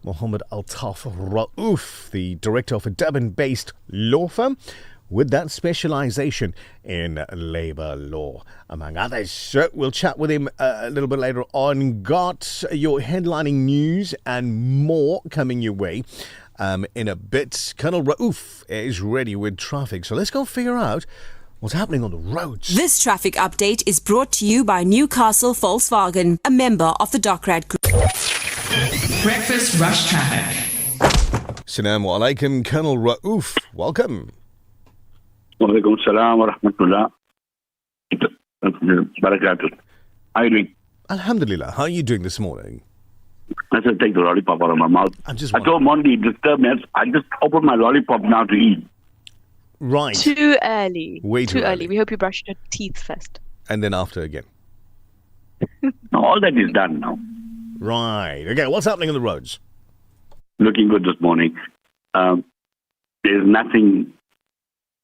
Mohammed Altaf Rauf, the director of a Durban-based law firm with that specialization in labor law, among others. So we'll chat with him a little bit later on. Got your headlining news and more coming your way in a bit. Colonel Rauf is ready with traffic. So let's go figure out what's happening on the roads. This traffic update is brought to you by Newcastle Volkswagen, a member of the Dockrad Group. Breakfast Rush Traffic. Assalamu alaikum, Colonel Rauf. Welcome. Walaikum salam wa rahmatullah. Barakatuh. How are you doing? Alhamdulillah. How are you doing this morning? I just take the lollipop out of my mouth. I told Mondi, disturb me. I just opened my lollipop now to eat. Right. Too early. Way too early. We hope you brushed your teeth first. And then after again. No, all that is done now. Right. Okay, what's happening on the roads? Looking good this morning. There's nothing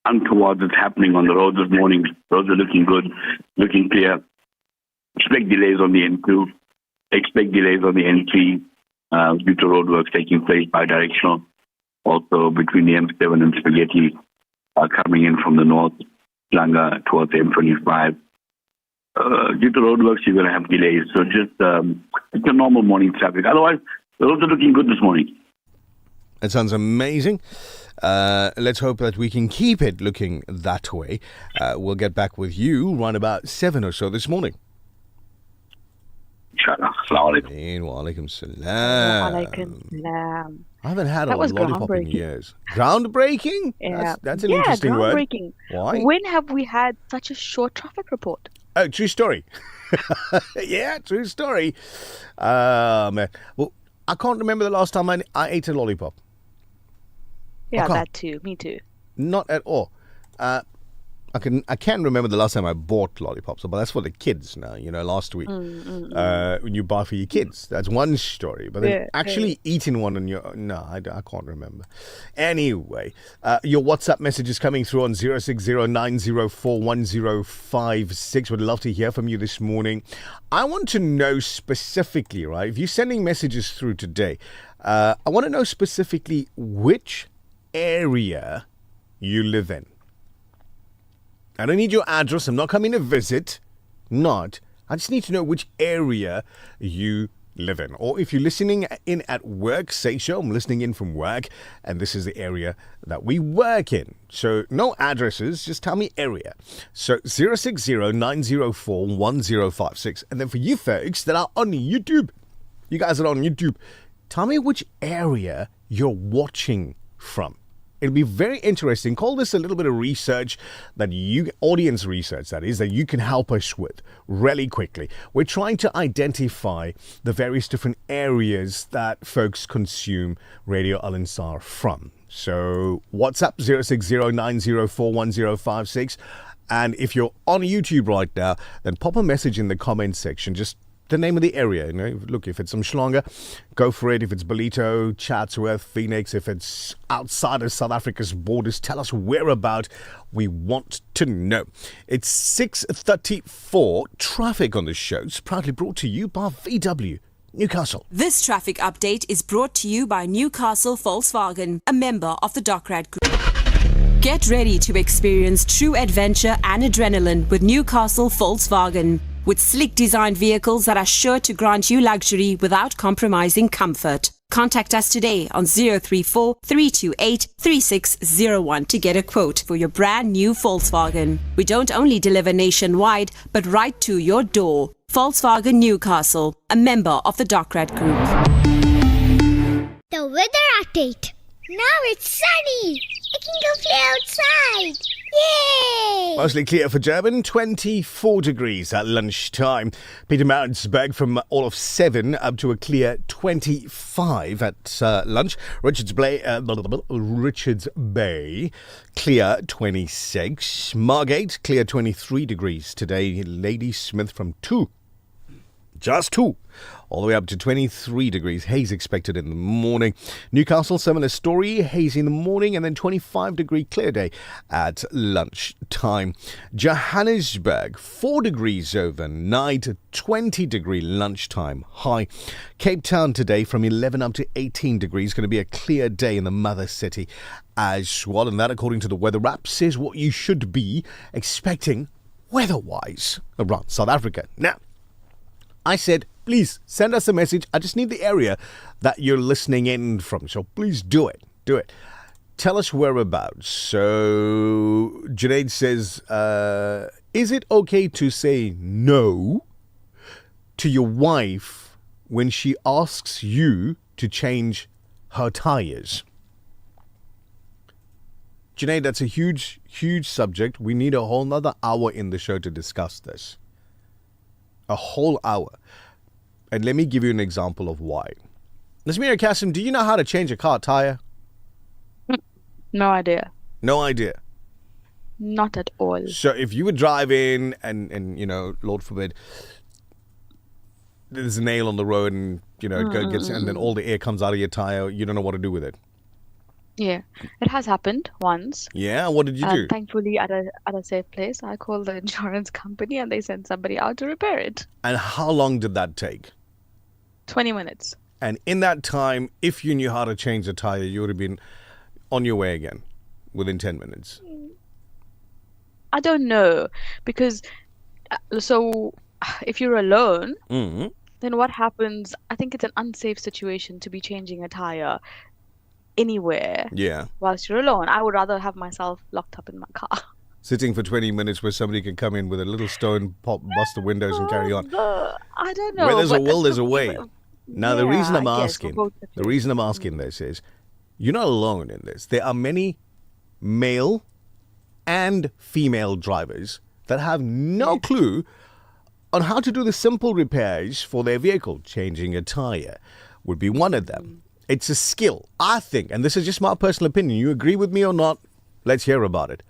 untoward that's happening on the road this morning. Roads are looking good, looking clear. Expect delays on the N2. Expect delays on the N3 due to roadworks taking place bi-directional. Also between the M7 and Spaghetti coming in from the north, Langa towards the M25. Due to roadworks, you're going to have delays. So just it's a normal morning traffic. Otherwise, the roads are looking good this morning. That sounds amazing. Let's hope that we can keep it looking that way. We'll get back with you around about 7 or so this morning. Inshallah. Assalamu alaikum. Wa alaikum salam. Alaikum salam. I haven't had a was lollipop in years. Groundbreaking? Yeah. That's an interesting word. Groundbreaking. Why? When have we had such a short traffic report? Oh, true story. Yeah, true story. Man. Well, I can't remember the last time I ate a lollipop. Yeah, that too. Me too. Not at all. I can remember the last time I bought lollipops, but that's for the kids now. You know, last week when you buy for your kids, that's one story. But then actually eating one on your I can't remember. Anyway, your WhatsApp message is coming through on 0609041056. Would love to hear from you this morning. I want to know specifically, right? If you're sending messages through today, I want to know specifically which area you live in. I don't need your address. I'm not coming to visit. I just need to know which area you live in. Or if you're listening in at work, say so. I'm listening in from work, and this is the area that we work in. So no addresses, just tell me area. So 060-904-1056. And then for you folks that are on YouTube, you guys that are on YouTube, tell me which area you're watching from. It'll be very interesting. Call this a little bit of research audience research, that is, that you can help us with really quickly. We're trying to identify the various different areas that folks consume Radio Al Ansar from. So WhatsApp 060-904-1056. And if you're on YouTube right now, then pop a message in the comment section. Just the name of the area. You know, look, if it's Umhlanga, go for it. If it's Ballito, Chatsworth, Phoenix, if it's outside of South Africa's borders, tell us whereabout. We want to know. It's 6:34. Traffic on the show is proudly brought to you by VW Newcastle. This traffic update is brought to you by Newcastle Volkswagen, a member of the Dockrad Group. Get ready to experience true adventure and adrenaline with Newcastle Volkswagen. With sleek designed vehicles that are sure to grant you luxury without compromising comfort. Contact us today on 034-328-3601 to get a quote for your brand new Volkswagen. We don't only deliver nationwide, but right to your door. Volkswagen Newcastle, a member of the Dockrad Group. The weather update. Now it's sunny. I can go play outside. Yay! Mostly clear for Durban, 24 degrees at lunchtime. Pietermaritzburg from all of 7 up to a clear 25 at lunch. Richards Bay, clear 26. Margate, clear 23 degrees today. Ladysmith from 2 Just 2. All the way up to 23 degrees. Haze expected in the morning. Newcastle, similar story. Hazy in the morning and then 25-degree clear day at lunchtime. Johannesburg, 4 degrees overnight, 20-degree lunchtime high. Cape Town today from 11 up to 18 degrees. Going to be a clear day in the mother city as well. And that, according to the weather app, says what you should be expecting weather-wise around South Africa. Now, I said, please send us a message. I just need the area that you're listening in from. So please do it. Do it. Tell us whereabouts. So Junaid says, is it okay to say no to your wife when she asks you to change her tires? Junaid, that's a huge, huge subject. We need a whole nother hour in the show to discuss this. A whole hour. And let me give you an example of why. Nazmeera Cassim, do you know how to change a car tire? No idea. No idea. Not at all. So if you would drive in and you know, Lord forbid, there's a nail on the road and, you know, it gets, and then all the air comes out of your tire, you don't know what to do with it. Yeah, it has happened once. Yeah, what did you do? Thankfully, at a safe place, I called the insurance company and they sent somebody out to repair it. And how long did that take? 20 minutes. And in that time, if you knew how to change the tire, you would have been on your way again within 10 minutes. I don't know, because so if you're alone, then what happens? I think it's an unsafe situation to be changing a tire anywhere. Yeah. Whilst you're alone. I would rather have myself locked up in my car. Sitting for 20 minutes where somebody can come in with a little stone, pop, bust the windows and carry on. I don't know. Where there's a but will, there's a way. Now, the reason I'm I guess for asking, both the reason I'm asking this is, you're not alone in this. There are many male and female drivers that have no clue on how to do the simple repairs for their vehicle. Changing a tire would be one of them. It's a skill, I think, and this is just my personal opinion. You agree with me or not? Let's hear about it.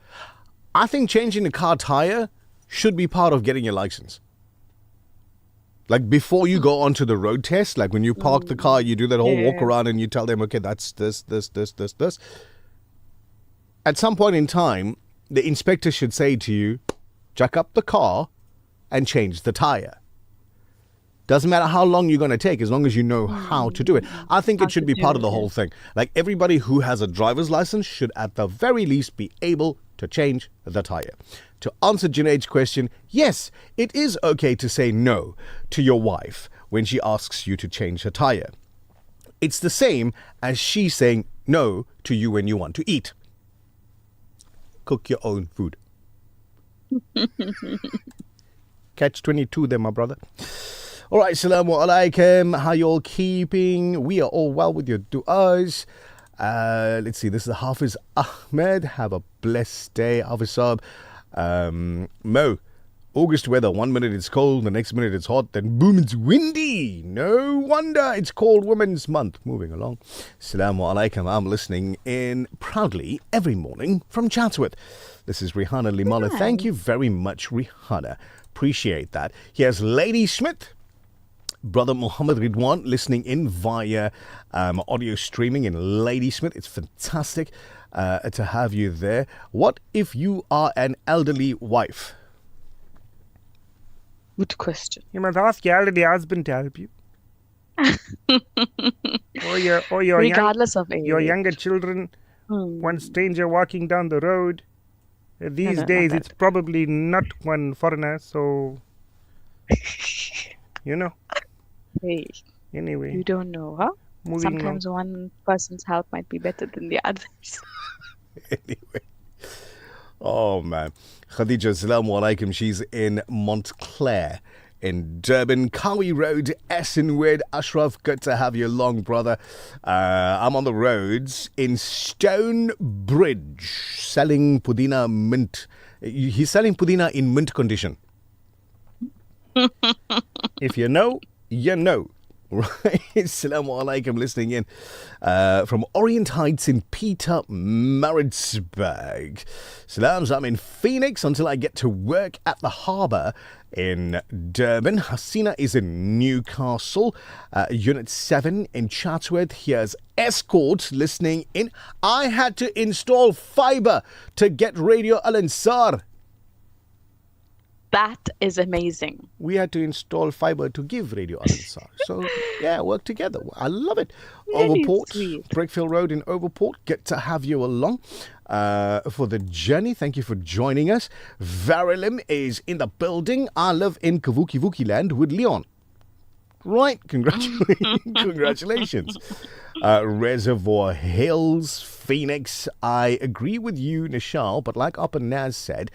I think changing a car tire should be part of getting your license. Like before you go onto the road test, like when you park the car, you do that whole walk around and you tell them, okay, that's this. At some point in time, the inspector should say to you, jack up the car and change the tire. Doesn't matter how long you're going to take, as long as you know how to do it. I think it should be part of the whole thing. Like everybody who has a driver's license should at the very least be able to change the tire. To answer Junaid's question, yes, it is okay to say no to your wife when she asks you to change her tire. It's the same as she saying no to you when you want to eat. Cook your own food. Catch 22 there, my brother. All right, Assalamu alaikum. How you all keeping? We are all well with your du'as. Let's see, this is Hafiz Ahmed. Have a blessed day, Hafiz Saab. Mo, August weather. 1 minute it's cold, the next minute it's hot, then boom, it's windy. No wonder it's called Women's Month. Moving along. Assalamu alaikum. I'm listening in proudly every morning from Chatsworth. This is Rihanna Limala. Hi. Thank you very much, Rihanna. Appreciate that. Here's Lady Smith. Brother Muhammad Ridwan listening in via audio streaming in Ladysmith. It's fantastic to have you there. What if you are an elderly wife? Good question. You must ask your elderly husband to help you. or your Regardless of age. your younger children. One stranger walking down the road. These days, it's probably not one foreigner, so you know. Hey, Anyway, you don't know, huh? moving Sometimes one person's help might be better than the others. Anyway. Oh, man. Khadija, assalamu alaikum. She's in Montclair in Durban. Kawi Road, Essenwood. Ashraf, good to have you along, brother. I'm on the roads in Stonebridge selling pudina mint. He's selling pudina in mint condition. If you know, you know. Right. Assalamu alaikum, listening in from Orient Heights in Peter Maritzburg. Salams, I'm in Phoenix until I get to work at the harbour in Durban. Hasina is in Newcastle. Unit 7 in Chatsworth. Here's Escort listening in. I had to install fibre to get Radio Al Ansar. That is amazing. We had to install fiber to give Radio Al Ansar. So, yeah, work together. I love it. Really Overport, sweet. Brickfield Road in Overport. Get to have you along for the journey. Thank you for joining us. Varilim is in the building. I live in Kavuki Vuki land with Leon. Right. Congratulations. Reservoir Hills, Phoenix. I agree with you, Nichal, but like Upper Naz said,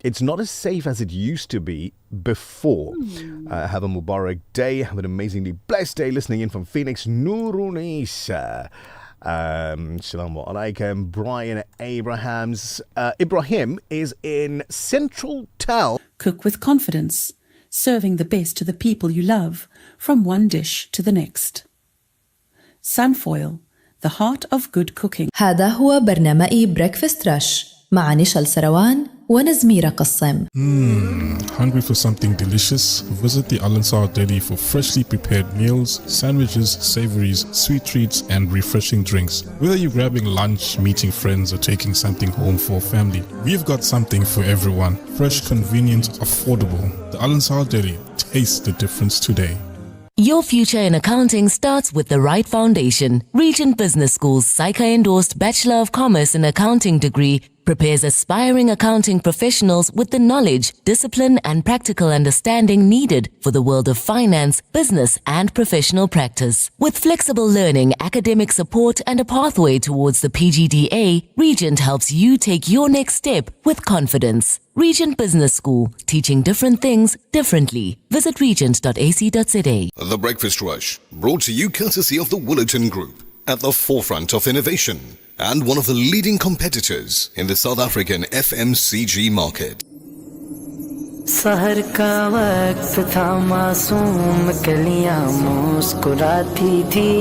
it's not as safe as it used to be before. Have a Mubarak day. Have an amazingly blessed day listening in from Phoenix. Nurunisa. Assalamu alaikum. Brian Ibrahim is in Central Town. Cook with confidence, serving the best to the people you love, from one dish to the next. Sunfoil, the heart of good cooking. هذا هو برنامج بريكفاست رش مع نيشال سروان ونزميرة قسم. Hungry for something delicious? Visit the Al Ansar Deli for freshly prepared meals, sandwiches, savories, sweet treats, and refreshing drinks. Whether you're grabbing lunch, meeting friends, or taking something home for family, we've got something for everyone. Fresh, convenient, affordable. The Al Ansar Deli. Taste the difference today. Your future in accounting starts with the right foundation. Regent Business School's SAICA-endorsed Bachelor of Commerce in Accounting degree prepares aspiring accounting professionals with the knowledge, discipline, and practical understanding needed for the world of finance, business, and professional practice. With flexible learning, academic support, and a pathway towards the PGDA, Regent helps you take your next step with confidence. Regent Business School, teaching different things differently. Visit regent.ac.za. The Breakfast Rush, brought to you courtesy of the Willerton Group, at the forefront of innovation and one of the leading competitors in the South African FMCG market. सहर का वक्त था मासूम कलियां मुस्कुराती थी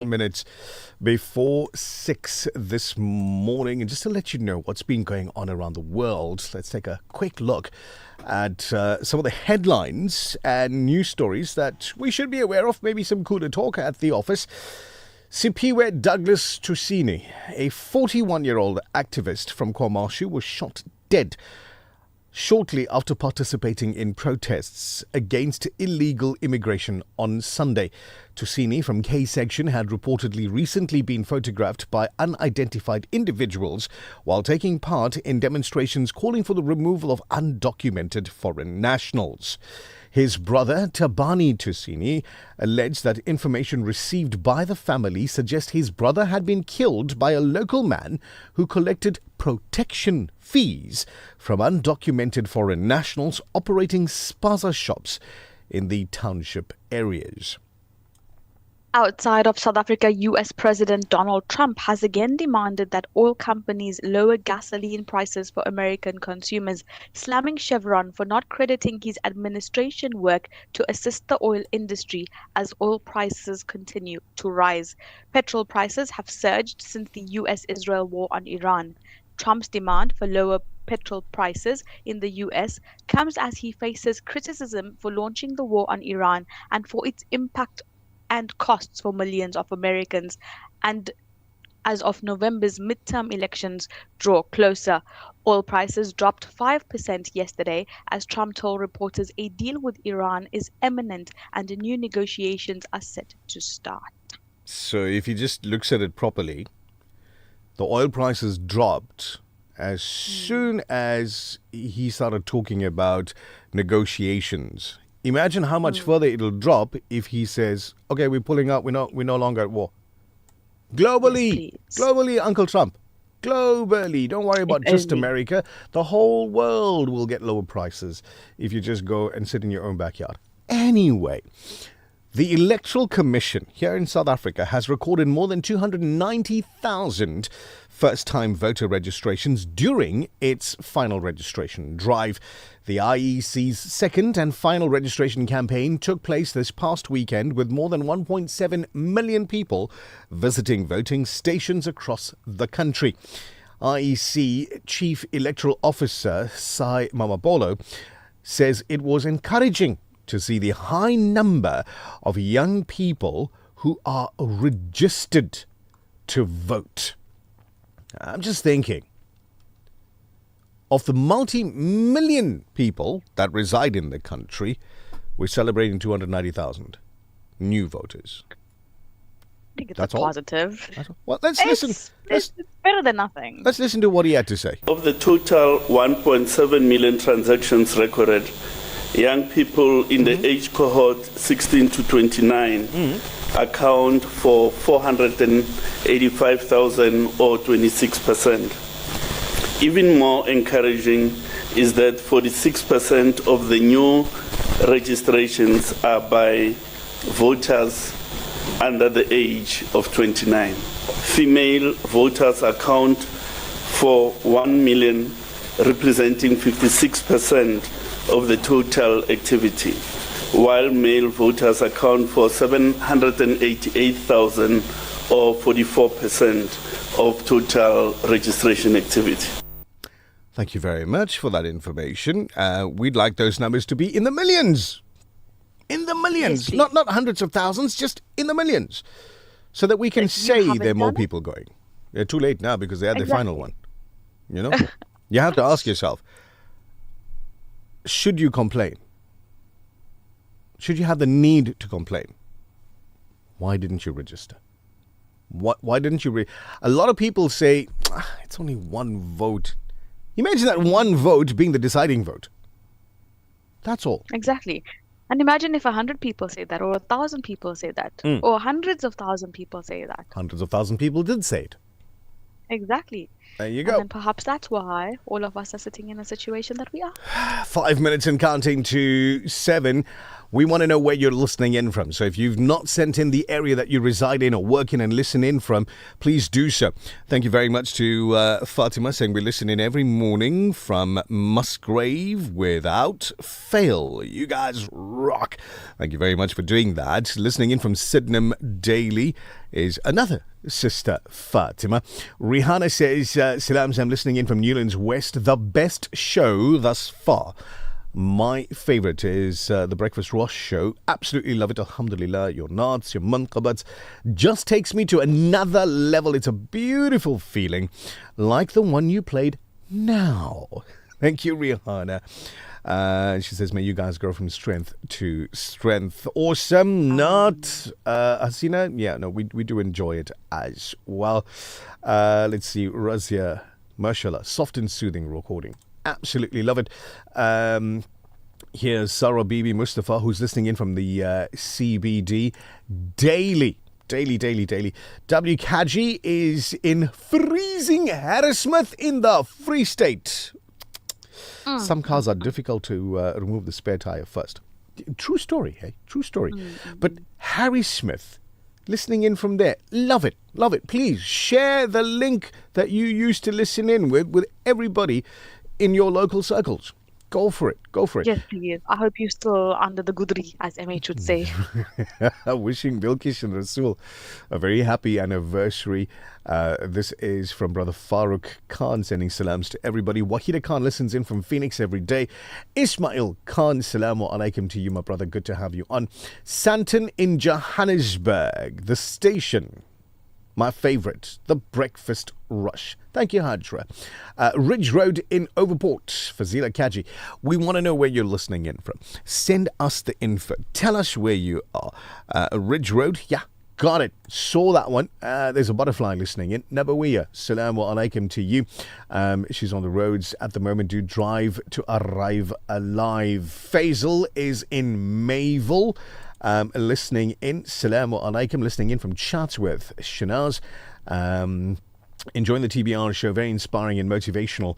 minutes before 6 this morning. And just to let you know what's been going on around the world, let's take a quick look at some of the headlines and news stories that we should be aware of. Maybe some coup de talk at the office. Sipiwe Douglas Tusini, a 41-year-old activist from KwaMashu, was shot dead shortly after participating in protests against illegal immigration on Sunday. Tusini from K Section had reportedly recently been photographed by unidentified individuals while taking part in demonstrations calling for the removal of undocumented foreign nationals. His brother, Tabani Tusini, alleged that information received by the family suggests his brother had been killed by a local man who collected protection fees from undocumented foreign nationals operating spaza shops in the township areas. Outside of South Africa, US President Donald Trump has again demanded that oil companies lower gasoline prices for American consumers, slamming Chevron for not crediting his administration work to assist the oil industry as oil prices continue to rise. Petrol prices have surged since the US-Israel war on Iran. Trump's demand for lower petrol prices in the US comes as he faces criticism for launching the war on Iran and for its impact and costs for millions of Americans. And as of November's midterm elections draw closer, oil prices dropped 5% yesterday as Trump told reporters a deal with Iran is imminent and new negotiations are set to start. So if he just looks at it properly, the oil prices dropped as soon as he started talking about negotiations. Imagine how much further it'll drop if he says, okay, we're pulling out, we're no longer at war. Globally, globally, Uncle Trump. Globally. Don't worry about just America. The whole world will get lower prices if you just go and sit in your own backyard. Anyway, the Electoral Commission here in South Africa has recorded more than 290,000 first-time voter registrations during its final registration drive. The IEC's second and final registration campaign took place this past weekend with more than 1.7 million people visiting voting stations across the country. IEC Chief Electoral Officer Sai Mamabolo says it was encouraging to see the high number of young people who are registered to vote. I'm just thinking, of the multi-million people that reside in the country, we're celebrating 290,000 new voters. I think it's That's a all? positive. Well, let's listen. It's better than nothing. Let's listen to what he had to say. Of the total 1.7 million transactions recorded, young people in the age cohort 16 to 29 account for 485,000 or 26%. Even more encouraging is that 46% of the new registrations are by voters under the age of 29. Female voters account for 1 million, representing 56% of the total activity, while male voters account for 788,000 or 44% of total registration activity. Thank you very much for that information. We'd like those numbers to be in the millions. In the millions. Yes, not hundreds of thousands, just in the millions. So that we can say there are more people going. They're too late now because they had the final one. You know? You have to ask yourself, should you complain? Should you have the need to complain? Why didn't you register? Why didn't you? A lot of people say, it's only one vote. Imagine that one vote being the deciding vote. That's all. Exactly. And imagine if 100 people say that, or 1,000 people say that, or hundreds of thousand people say that. Hundreds of thousand people did say it. Exactly. There you go. And perhaps that's why all of us are sitting in a situation that we are. 5 minutes and counting to 7. We want to know where you're listening in from. So if you've not sent in the area that you reside in or work in and listen in from, please do so. Thank you very much to Fatima saying we listen in every morning from Musgrave without fail. You guys rock. Thank you very much for doing that. Listening in from Sydenham Daily is another sister, Fatima. Rihanna says, Salams, I'm listening in from Newlands West. The best show thus far. My favourite is the Breakfast Rush show. Absolutely love it. Alhamdulillah. Your naats, your manqabats just takes me to another level. It's a beautiful feeling like the one you played now. Thank you, Rihanna. She says, may you guys grow from strength to strength. Awesome. Not Hasina. Yeah, no, we do enjoy it as well. Let's see. Razia, mashallah, soft and soothing recording. Absolutely love it. Here's Sarah Bibi Mustafa, who's listening in from the CBD daily. W. Kaji is in freezing Harrismith in the Free State. Some cars are difficult to remove the spare tire first. True story, hey? True story. But Harry Smith, listening in from there, love it. Please share the link that you used to listen in with everybody in your local circles. Go for it. Yes, please. I hope you're still under the gudri, as MH would say. Wishing Bilkish and Rasul a very happy anniversary. This is from Brother Farooq Khan sending salams to everybody. Wahida Khan listens in from Phoenix every day. Ismail Khan, salamu alaikum to you, my brother. Good to have you on. Santon in Johannesburg, the station. My favourite, the Breakfast Rush. Thank you, Hajra. Ridge Road in Overport, Fazila Kaji. We want to know where you're listening in from. Send us the info. Tell us where you are. Ridge Road, yeah, got it. Saw that one. There's a butterfly listening in. Nabawiya, salamu alaikum to you. She's on the roads at the moment. Do drive to arrive alive. Faisal is in Mayville. Listening in, salamu alaikum, listening in from Chatsworth. Shanaz, enjoying the TBR show, very inspiring and motivational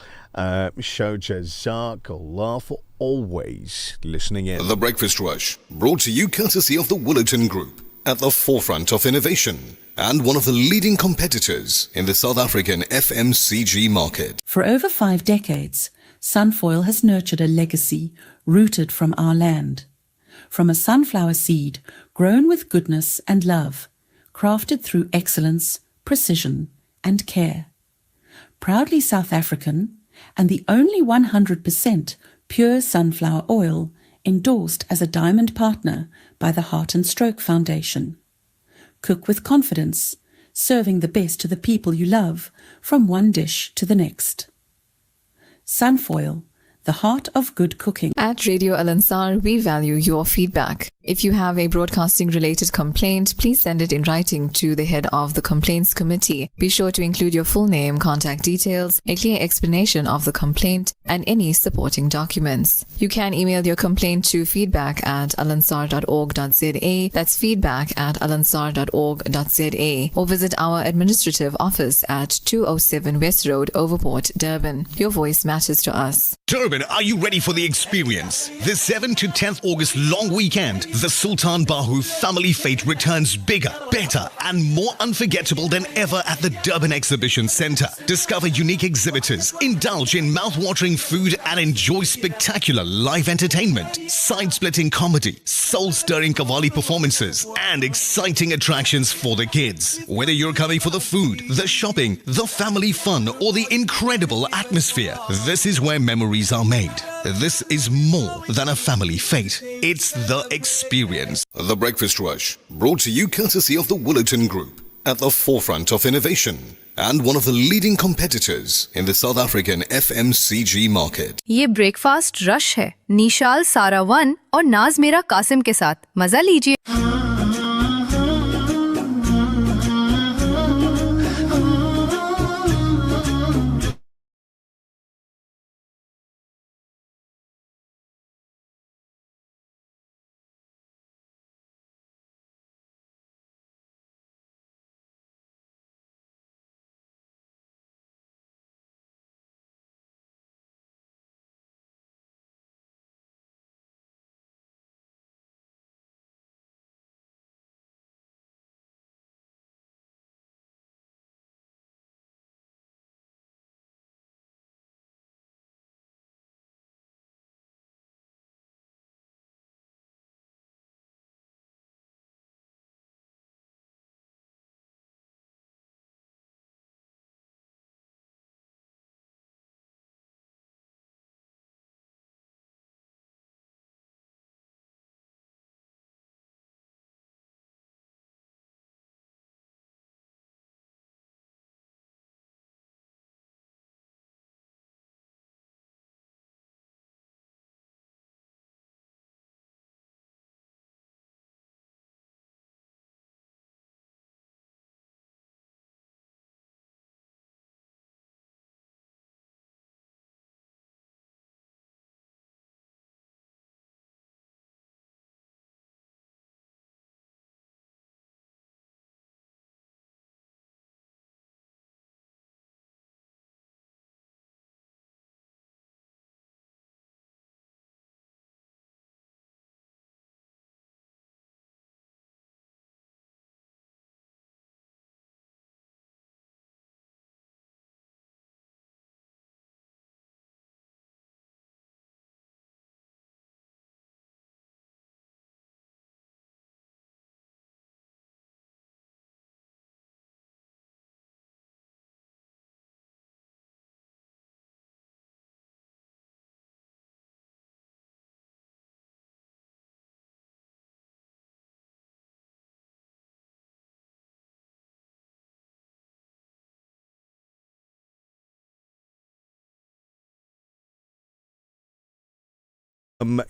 show. Jazakallah for always listening in. The Breakfast Rush, brought to you courtesy of the Woolerton Group, at the forefront of innovation and one of the leading competitors in the South African FMCG market. For over 5 decades, Sunfoil has nurtured a legacy rooted from our land. From a sunflower seed grown with goodness and love, crafted through excellence, precision, and care. Proudly South African and the only 100% pure sunflower oil endorsed as a diamond partner by the Heart and Stroke Foundation. Cook with confidence, serving the best to the people you love from one dish to the next. Sunfoil, the heart of good cooking. At Radio Al Ansar, we value your feedback. If you have a broadcasting-related complaint, please send it in writing to the head of the Complaints Committee. Be sure to include your full name, contact details, a clear explanation of the complaint, and any supporting documents. You can email your complaint to feedback@alansar.org.za. That's feedback@alansar.org.za. Or visit our administrative office at 207 West Road, Overport, Durban. Your voice matters to us. Durban, are you ready for the experience? The 7th to 10th August long weekend, the Sultan Bahu Family Fete returns bigger, better, and more unforgettable than ever at the Durban Exhibition Centre. Discover unique exhibitors, indulge in mouth-watering food, and enjoy spectacular live entertainment, side-splitting comedy, soul-stirring Qawwali performances, and exciting attractions for the kids. Whether you're coming for the food, the shopping, the family fun, or the incredible atmosphere, this is where memories are made. This is more than a family fete. It's the experience. The Breakfast Rush, brought to you courtesy of the Woolerton Group, at the forefront of innovation and one of the leading competitors in the South African FMCG market. ये breakfast rush है निशाल सारावन और नाज़मीरा कासिम के साथ मजा लीजिए।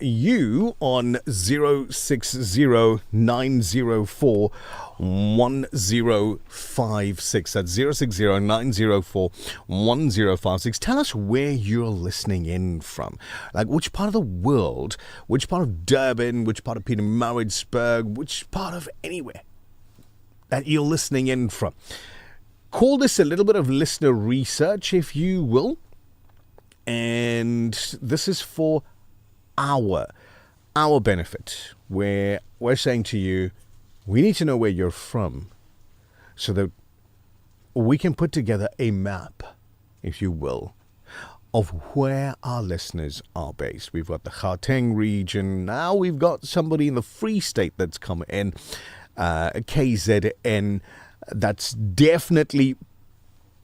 you on 060-904-1056. That's 060-904-1056. Tell us where you're listening in from. Like which part of the world, which part of Durban, which part of Pietermaritzburg, which part of anywhere that you're listening in from. Call this a little bit of listener research, if you will. And this is for our benefit, where we're saying to you, we need to know where you're from so that we can put together a map, if you will, of where our listeners are based. We've got the Gauteng region. Now we've got somebody in the Free State that's come in, KZN. That's definitely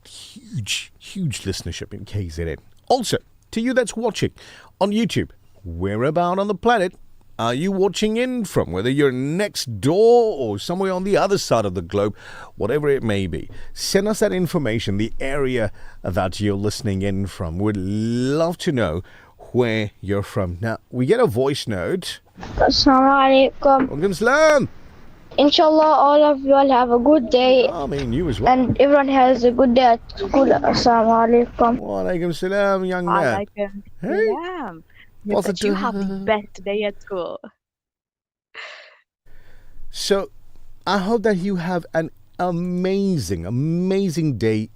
huge listenership in KZN. Also, to you that's watching on YouTube, where about on the planet are you watching in from? Whether you're next door or somewhere on the other side of the globe, whatever it may be. Send us that information, the area that you're listening in from. We'd love to know where you're from. Now, we get a voice note. Assalamu alaikum. Walaikum salam. Inshallah, all of you all have a good day. I mean, you as well. And everyone has a good day at school. Assalamu alaikum. Walaikum salam, young man. Walaikum Hey. salam. Yes, that you have the best day at school. So, I hope that you have an amazing day.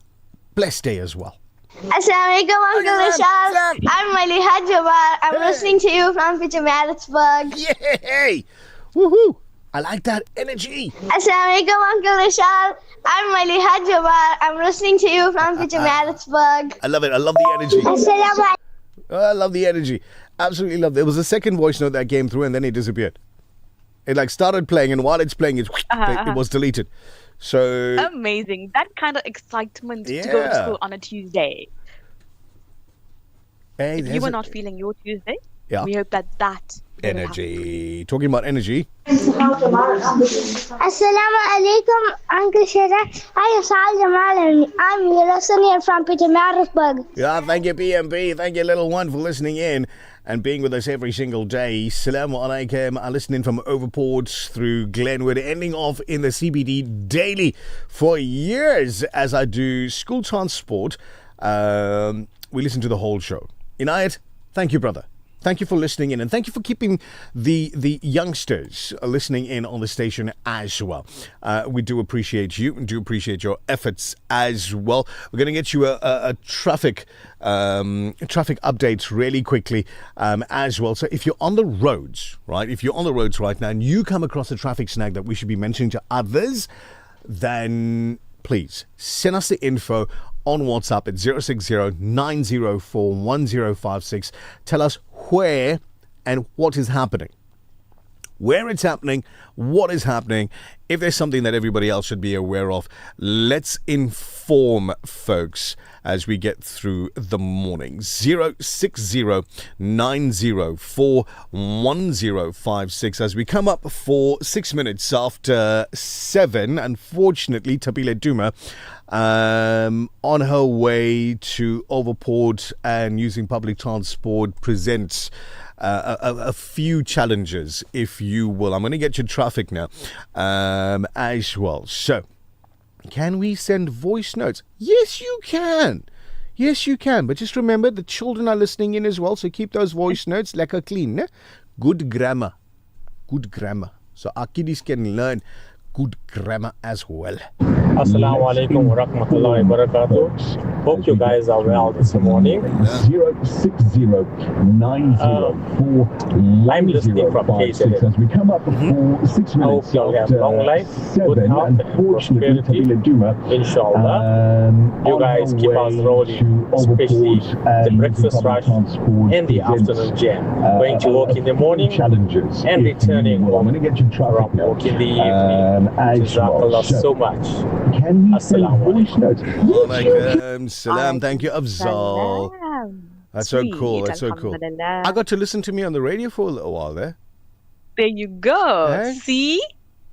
Blessed day as well. Assalamu alaikum, Uncle Nichal. I'm Mali Hajjabar. I'm listening to you from Pietermaritzburg. Yay! Woohoo! I like that energy. Assalamu alaikum, Uncle Nichal. I'm Mali Hajjabar. I'm listening to you from Pietermaritzburg. I love it. I love the energy. Assalamu alaikum. I love the energy. Absolutely love it. There was a second voice note that came through and then it disappeared. It like started playing and while it's playing, it was deleted. So amazing. That kind of excitement to go to school on a Tuesday. Hey, if you were not feeling your Tuesday, we hope that energy. Talking about energy. Assalamu alaikum, Uncle Shara. I am Sal Jamal. I'm your listener from Pietermaritzburg. Yeah, thank you, PMP. Thank you, little one, for listening in and being with us every single day. Salamu alaikum. I listen in from Overport through Glenwood, ending off in the CBD daily for years as I do school transport. We listen to the whole show. Inayat, thank you, brother. Thank you for listening in and thank you for keeping the youngsters listening in on the station as well. We do appreciate you and do appreciate your efforts as well. We're going to get you a traffic update really quickly as well. So if you're on the roads, right? If you're on the roads right now and you come across a traffic snag that we should be mentioning to others, then please send us the info on WhatsApp at 060-904-1056. Tell us where and what is happening. Where it's happening, what is happening. If there's something that everybody else should be aware of, let's inform folks as we get through the morning. 060-904-1056 as we come up for 6 minutes after 7. Unfortunately, Thabile Duma on her way to Overport and using public transport presents a few challenges, if you will. I'm going to get you traffic now as well. So, can we send voice notes? Yes, you can. Yes, you can. But just remember, the children are listening in as well. So keep those voice notes lekker clean. Ne? Good grammar. Good grammar. So our kiddies can learn good grammar as well. Assalamu alaikum wa rahmatullahi wa barakatuh. Hope you guys are well this morning. 060-904-1056 I'm listening from KZN. as we come up for 6 minutes I hope you have long life, good health, and prosperity. Inshallah. You guys keep us rolling, especially the breakfast rush and the afternoon jam. Going to work in the morning and returning home from work in the evening. Jazakallah so much. Can we send voice notes? Walaikum salam. Thank you, Afzal. That's so cool. That's so cool. Alhamdulillah. I got to listen to me on the radio for a little while there. There you go. Hey? See?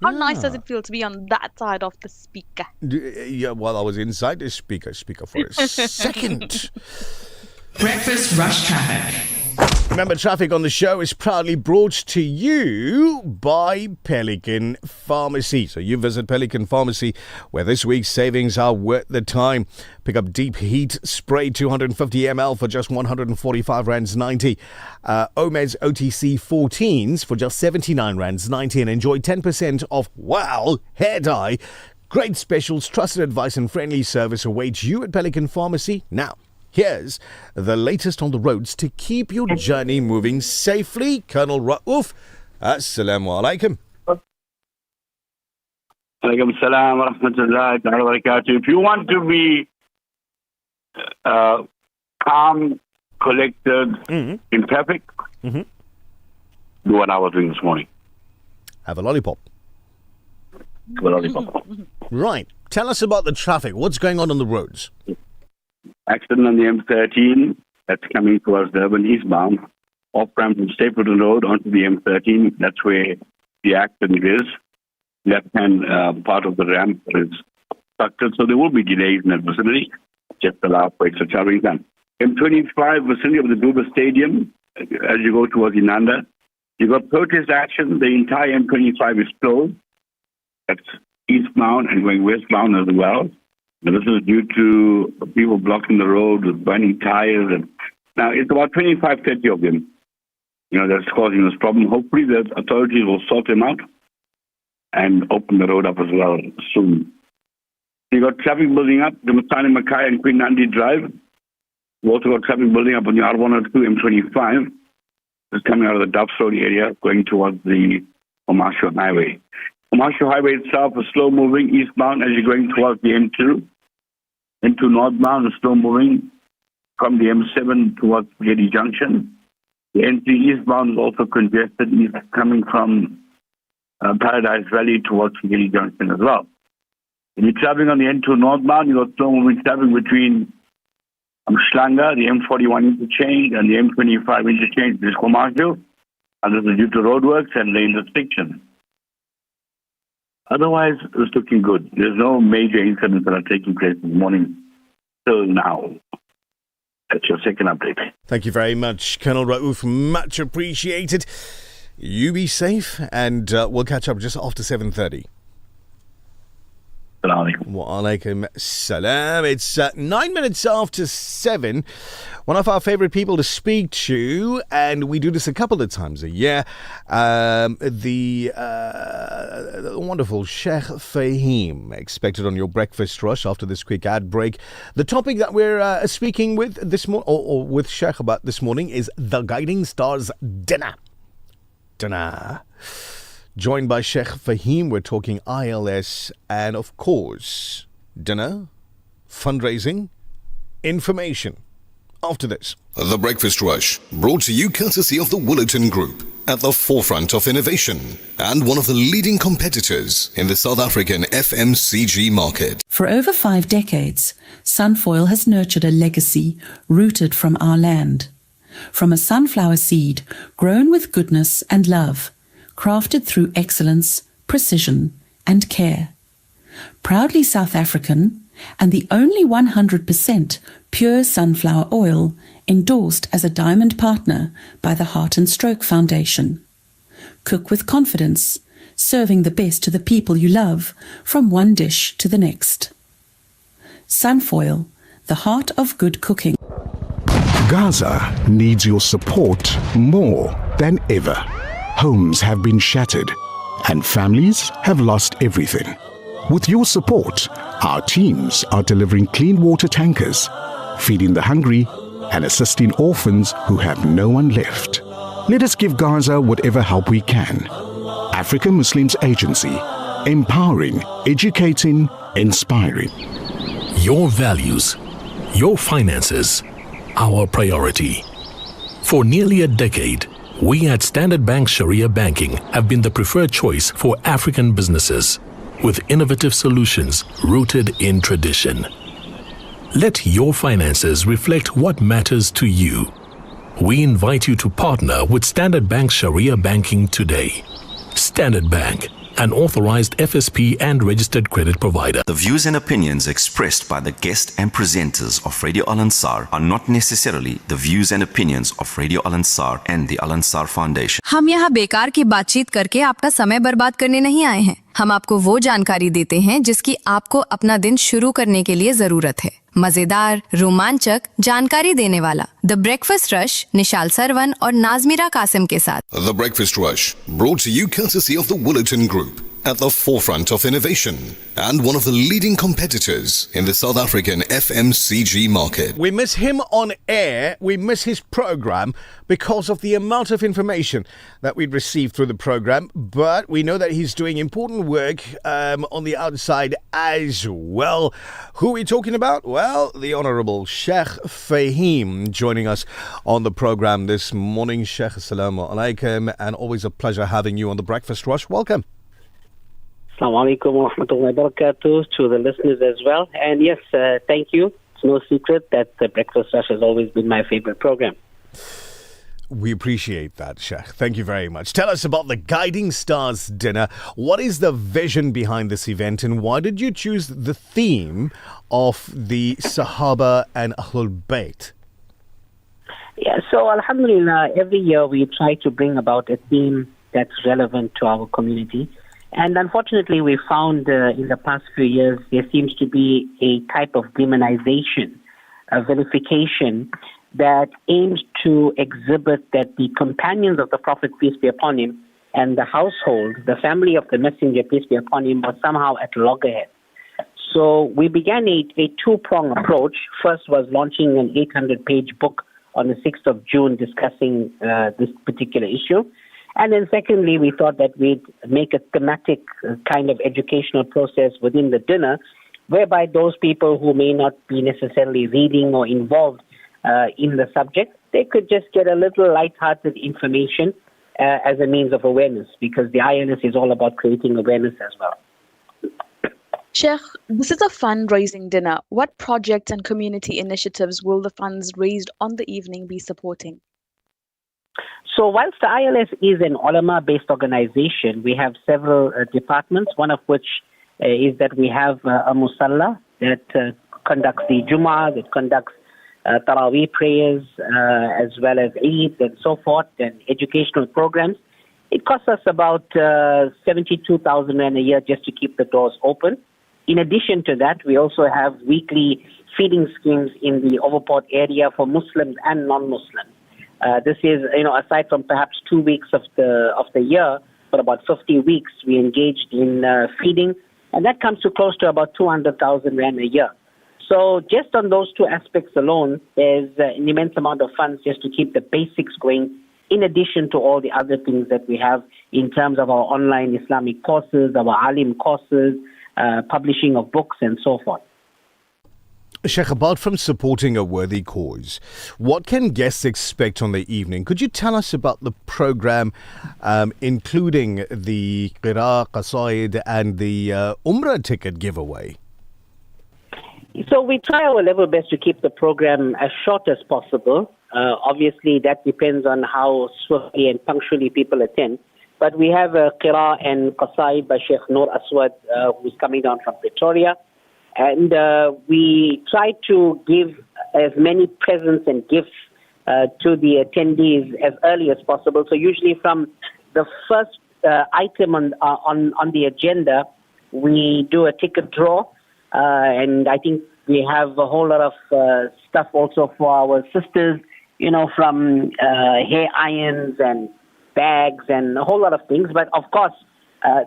How nice does it feel to be on that side of the speaker? Yeah, well, I was inside the speaker for a second. Breakfast rush traffic. Remember, traffic on the show is proudly brought to you by Pelican Pharmacy. So you visit Pelican Pharmacy, where this week's savings are worth the time. Pick up Deep Heat Spray 250 ml for just 145 rands 90. Omed's OTC 14s for just 79 rands 90, and enjoy 10% off hair dye. Great specials, trusted advice and friendly service awaits you at Pelican Pharmacy. Now, here's the latest on the roads to keep your journey moving safely. Colonel Raouf, Assalamu alaikum. Alaikum salam wa rahmatullahi wa barakatuh. If you want to be calm, collected, in traffic, do what I was doing this morning. Have a lollipop. Have a lollipop. Right. Tell us about the traffic. What's going on the roads? Accident on the M13 that's coming towards Durban eastbound, off ramp from Stapleton Road onto the M13. That's where the accident is. Left-hand part of the ramp is obstructed, so there will be delays in that vicinity. Just allow for extra traveling time. M25, vicinity of the Durban Stadium, as you go towards Inanda, you've got protest action. The entire M25 is closed. That's eastbound and going westbound as well. Now, this is due to people blocking the road with burning tires. And now, it's about 25, 30 of them, that's causing this problem. Hopefully, the authorities will sort them out and open the road up as well soon. You've got traffic building up, the Mutani Mackay and Queen Nandi Drive. We've also got traffic building up on the R102 M25. It's coming out of the Duffs Road area, going towards the Commercial Highway. Commercial Highway itself is slow moving eastbound as you're going towards the M2. M2 northbound is slow moving from the M7 towards Getty Junction. The N3 eastbound is also congested, coming from Paradise Valley towards Getty Junction as well. If you're traveling on the N2 northbound, you've got slow moving traffic between Schlanger, the M41 interchange, and the M25 interchange. This is commercial, and this is due to roadworks and lane restrictions. Otherwise, it's looking good. There's no major incidents that are taking place this morning till now. That's your second update. Thank you very much, Colonel Raouf. Much appreciated. You be safe, and we'll catch up just after 7:30. Wa alaikum salam. It's 9 minutes after 7. One of our favorite people to speak to, and we do this a couple of times a year, the wonderful Sheikh Fahim, expected on your breakfast rush after this quick ad break. The topic that we're speaking with this morning, or with Sheikh about this morning, is the Guiding Stars dinner. Joined by Sheikh Fahim, we're talking ILS and, of course, dinner, fundraising, information. After this. The Breakfast Rush, brought to you courtesy of the Willerton Group, at the forefront of innovation and one of the leading competitors in the South African FMCG market. For over 5 decades, Sunfoil has nurtured a legacy rooted from our land. From a sunflower seed grown with goodness and love, crafted through excellence, precision, and care. Proudly South African, and the only 100% pure sunflower oil endorsed as a diamond partner by the Heart and Stroke Foundation. Cook with confidence, serving the best to the people you love, from one dish to the next. Sunfoil, the heart of good cooking. Gaza needs your support more than ever. Homes have been shattered and families have lost everything. With your support, our teams are delivering clean water tankers, feeding the hungry and assisting orphans who have no one left. Let us give Gaza whatever help we can. African Muslims Agency, empowering, educating, inspiring. Your values, your finances, our priority. For nearly a decade, we at Standard Bank Sharia Banking have been the preferred choice for African businesses, with innovative solutions rooted in tradition. Let your finances reflect what matters to you. We invite you to partner with Standard Bank Sharia Banking today. Standard Bank, an authorized FSP and registered credit provider. The views and opinions expressed by the guest and presenters of Radio Al Ansar are not necessarily the views and opinions of Radio Al Ansar and the Al Ansar Foundation. हम यहाँ बेकार की बातचीत करके आपका समय बर्बाद करने नहीं आए हैं। हम आपको वो जानकारी देते हैं जिसकी आपको अपना दिन शुरू करने के लिए जरूरत है। मजेदार, रोमांचक, जानकारी देने वाला the breakfast rush Nishal Sarwan और नाज़मीरा कासिम के साथ। The Breakfast Rush, brought to you courtesy of the Woolerton Group, at the forefront of innovation and one of the leading competitors in the South African FMCG market. We miss him on air. We miss his program because of the amount of information that we'd received through the program. But we know that he's doing important work on the outside as well. Who are we talking about? Well, the Honorable Sheikh Fahim joining us on the program this morning. Sheikh, assalamu alaikum, and always a pleasure having you on the Breakfast Rush. Welcome. Assalamu alaikum wa rahmatullahi wa barakatuh to the listeners as well. And yes, thank you. It's no secret that the Breakfast Rush has always been my favorite program. We appreciate that, Sheikh. Thank you very much. Tell us about the Guiding Stars dinner. What is the vision behind this event, and why did you choose the theme of the Sahaba and Ahlul Bayt? Yeah, so alhamdulillah, every year we try to bring about a theme that's relevant to our community. And unfortunately, we found in the past few years, there seems to be a type of demonization, a vilification that aims to exhibit that the companions of the Prophet, peace be upon him, and the household, the family of the Messenger, peace be upon him, was somehow at loggerheads. So we began a two-pronged approach. First was launching an 800-page book on the 6th of June discussing this particular issue. And then secondly, we thought that we'd make a thematic kind of educational process within the dinner, whereby those people who may not be necessarily reading or involved in the subject, they could just get a little light-hearted information as a means of awareness, because the ILS is all about creating awareness as well. Sheikh, this is a fundraising dinner. What projects and community initiatives will the funds raised on the evening be supporting? So whilst the ILS is an ulama-based organization, we have several departments, one of which is that we have a musalla that conducts the Jummah, that conducts Taraweeh prayers, as well as Eid and so forth, and educational programs. It costs us about 72,000 rand a year just to keep the doors open. In addition to that, we also have weekly feeding schemes in the Overport area for Muslims and non-Muslims. This is, aside from perhaps 2 weeks of the year, for about 50 weeks, we engaged in feeding, and that comes to close to about 200,000 rand a year. So just on those two aspects alone, there's an immense amount of funds just to keep the basics going, in addition to all the other things that we have in terms of our online Islamic courses, our alim courses, publishing of books, and so forth. Sheikh, apart from supporting a worthy cause, what can guests expect on the evening? Could you tell us about the program, including the Qira, Qasaid and the Umrah ticket giveaway? So we try our level best to keep the program as short as possible. Obviously, that depends on how swiftly and punctually people attend. But we have Qira and Qasaid by Sheikh Noor Aswad, who's coming down from Pretoria. And we try to give as many presents and gifts to the attendees as early as possible. So usually from the first item on the agenda, we do a ticket draw. And I think we have a whole lot of stuff also for our sisters, from hair irons and bags and a whole lot of things. But of course,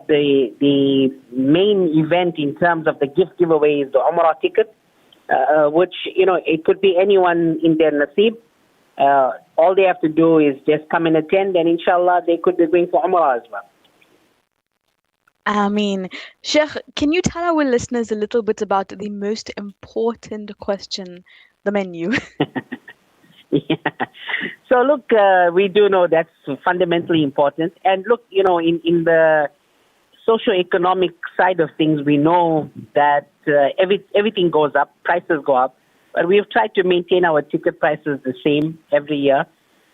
the main event in terms of the gift giveaway is the Umrah ticket, which, it could be anyone in their nasib. All they have to do is just come and attend, and inshallah they could be going for Umrah as well. Ameen. Sheikh, can you tell our listeners a little bit about the most important question, the menu? Yeah. So look, we do know that's fundamentally important. And look, in the socio-economic side of things, we know that everything goes up, prices go up. But we've tried to maintain our ticket prices the same every year.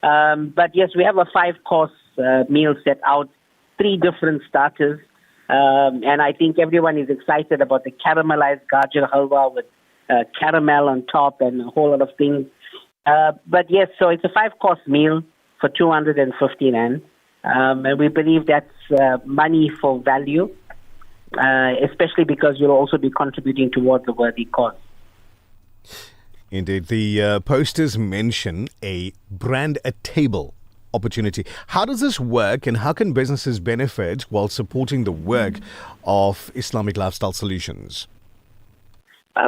But yes, we have a 5-course meal set out, 3 different starters. And I think everyone is excited about the caramelized gajar halwa with caramel on top and a whole lot of things. But yes, so it's a 5-course meal for 250 rand. And we believe that's money for value, especially because you'll also be contributing towards a worthy cause. Indeed. The posters mention a brand a table opportunity. How does this work, and how can businesses benefit while supporting the work of Islamic Lifestyle Solutions?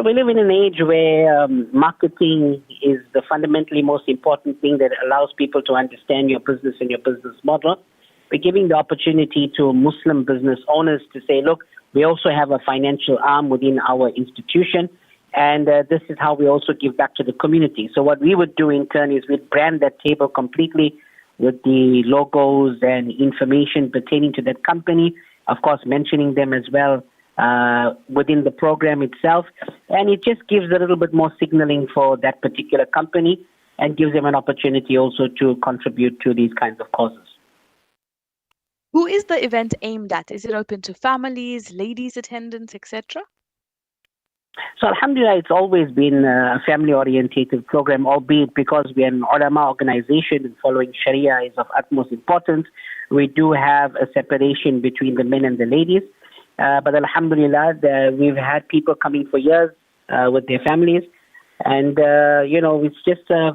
We live in an age where marketing is the fundamentally most important thing that allows people to understand your business and your business model. We're giving the opportunity to Muslim business owners to say, look, we also have a financial arm within our institution, and this is how we also give back to the community. So what we would do in turn is we'd brand that table completely with the logos and information pertaining to that company, of course mentioning them as well within the program itself. And it just gives a little bit more signaling for that particular company and gives them an opportunity also to contribute to these kinds of causes. Who is the event aimed at? Is it open to families, ladies attendants, etc.? So alhamdulillah, it's always been a family-orientated program, albeit because we are an ulama organization and following Sharia is of utmost importance. We do have a separation between the men and the ladies. But alhamdulillah, we've had people coming for years with their families. And, it's just a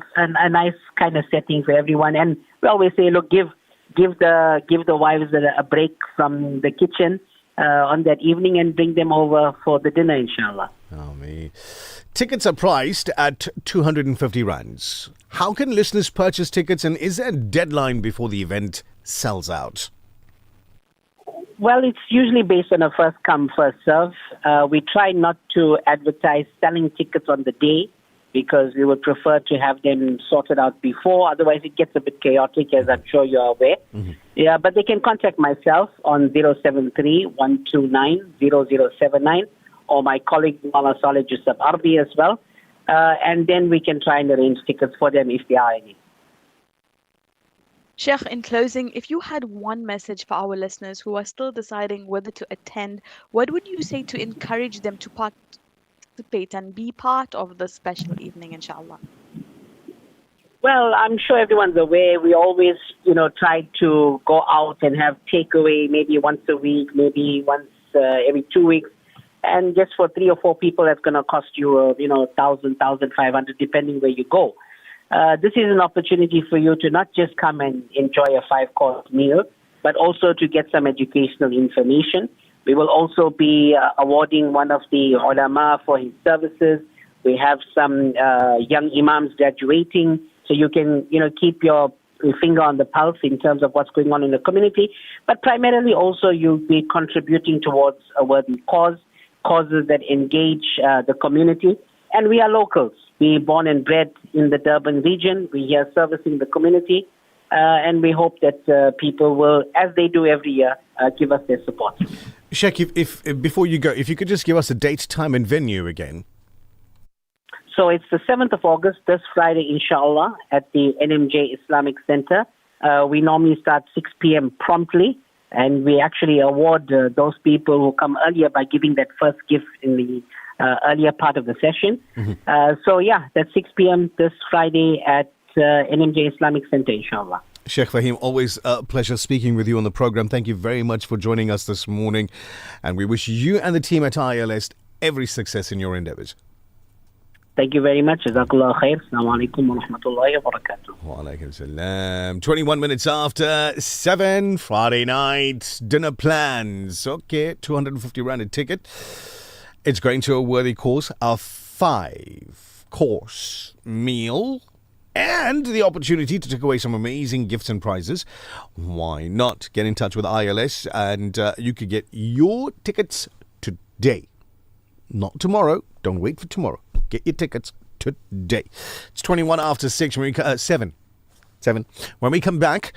nice kind of setting for everyone. And we always say, look, give the wives a break from the kitchen on that evening and bring them over for the dinner, inshallah. Oh, me. Tickets are priced at 250 rands. How can listeners purchase tickets, and is there a deadline before the event sells out? Well, it's usually based on a first come, first serve. We try not to advertise selling tickets on the day because we would prefer to have them sorted out before. Otherwise, it gets a bit chaotic, as I'm sure you're aware. Mm-hmm. Yeah, but they can contact myself on 073-129-0079 or my colleague Mala Saleh Jusab Arbi as well. And then we can try and arrange tickets for them if there are any. Sheikh, in closing, if you had one message for our listeners who are still deciding whether to attend, what would you say to encourage them to participate and be part of the special evening, inshallah? Well, I'm sure everyone's aware. We always, try to go out and have takeaway maybe once a week, maybe once every 2 weeks. And just for 3 or 4 people, that's going to cost you, 1,000, 1,500, depending where you go. This is an opportunity for you to not just come and enjoy a 5-course meal, but also to get some educational information. We will also be awarding one of the ulama for his services. We have some young imams graduating, so you can, keep your finger on the pulse in terms of what's going on in the community. But primarily also you'll be contributing towards a worthy causes that engage the community. And we are locals. We're born and bred in the Durban region. We're here servicing the community. And we hope that people will, as they do every year, give us their support. Sheikh, if before you go, if you could just give us a date, time and venue again. So it's the 7th of August, this Friday, inshallah, at the NMJ Islamic Center. We normally start 6 p.m. promptly. And we actually award those people who come earlier by giving that first gift in the earlier part of the session. Mm-hmm. That's 6 p.m. this Friday at NMJ Islamic Center, inshallah. Sheikh Fahim, always a pleasure speaking with you on the program. Thank you very much for joining us this morning. And we wish you and the team at ILS every success in your endeavors. Thank you very much. Jazakallah khair. Assalamu alaikum wa rahmatullahi wa barakatuh. Wa alaikum salam. 21 minutes after 7, Friday night, dinner plans. Okay, 250 rand a ticket. It's going to a worthy cause, a 5-course meal, and the opportunity to take away some amazing gifts and prizes. Why not? Get in touch with ILS and you could get your tickets today. Not tomorrow. Don't wait for tomorrow. Get your tickets today. It's 21 after 6. 7. When we come back,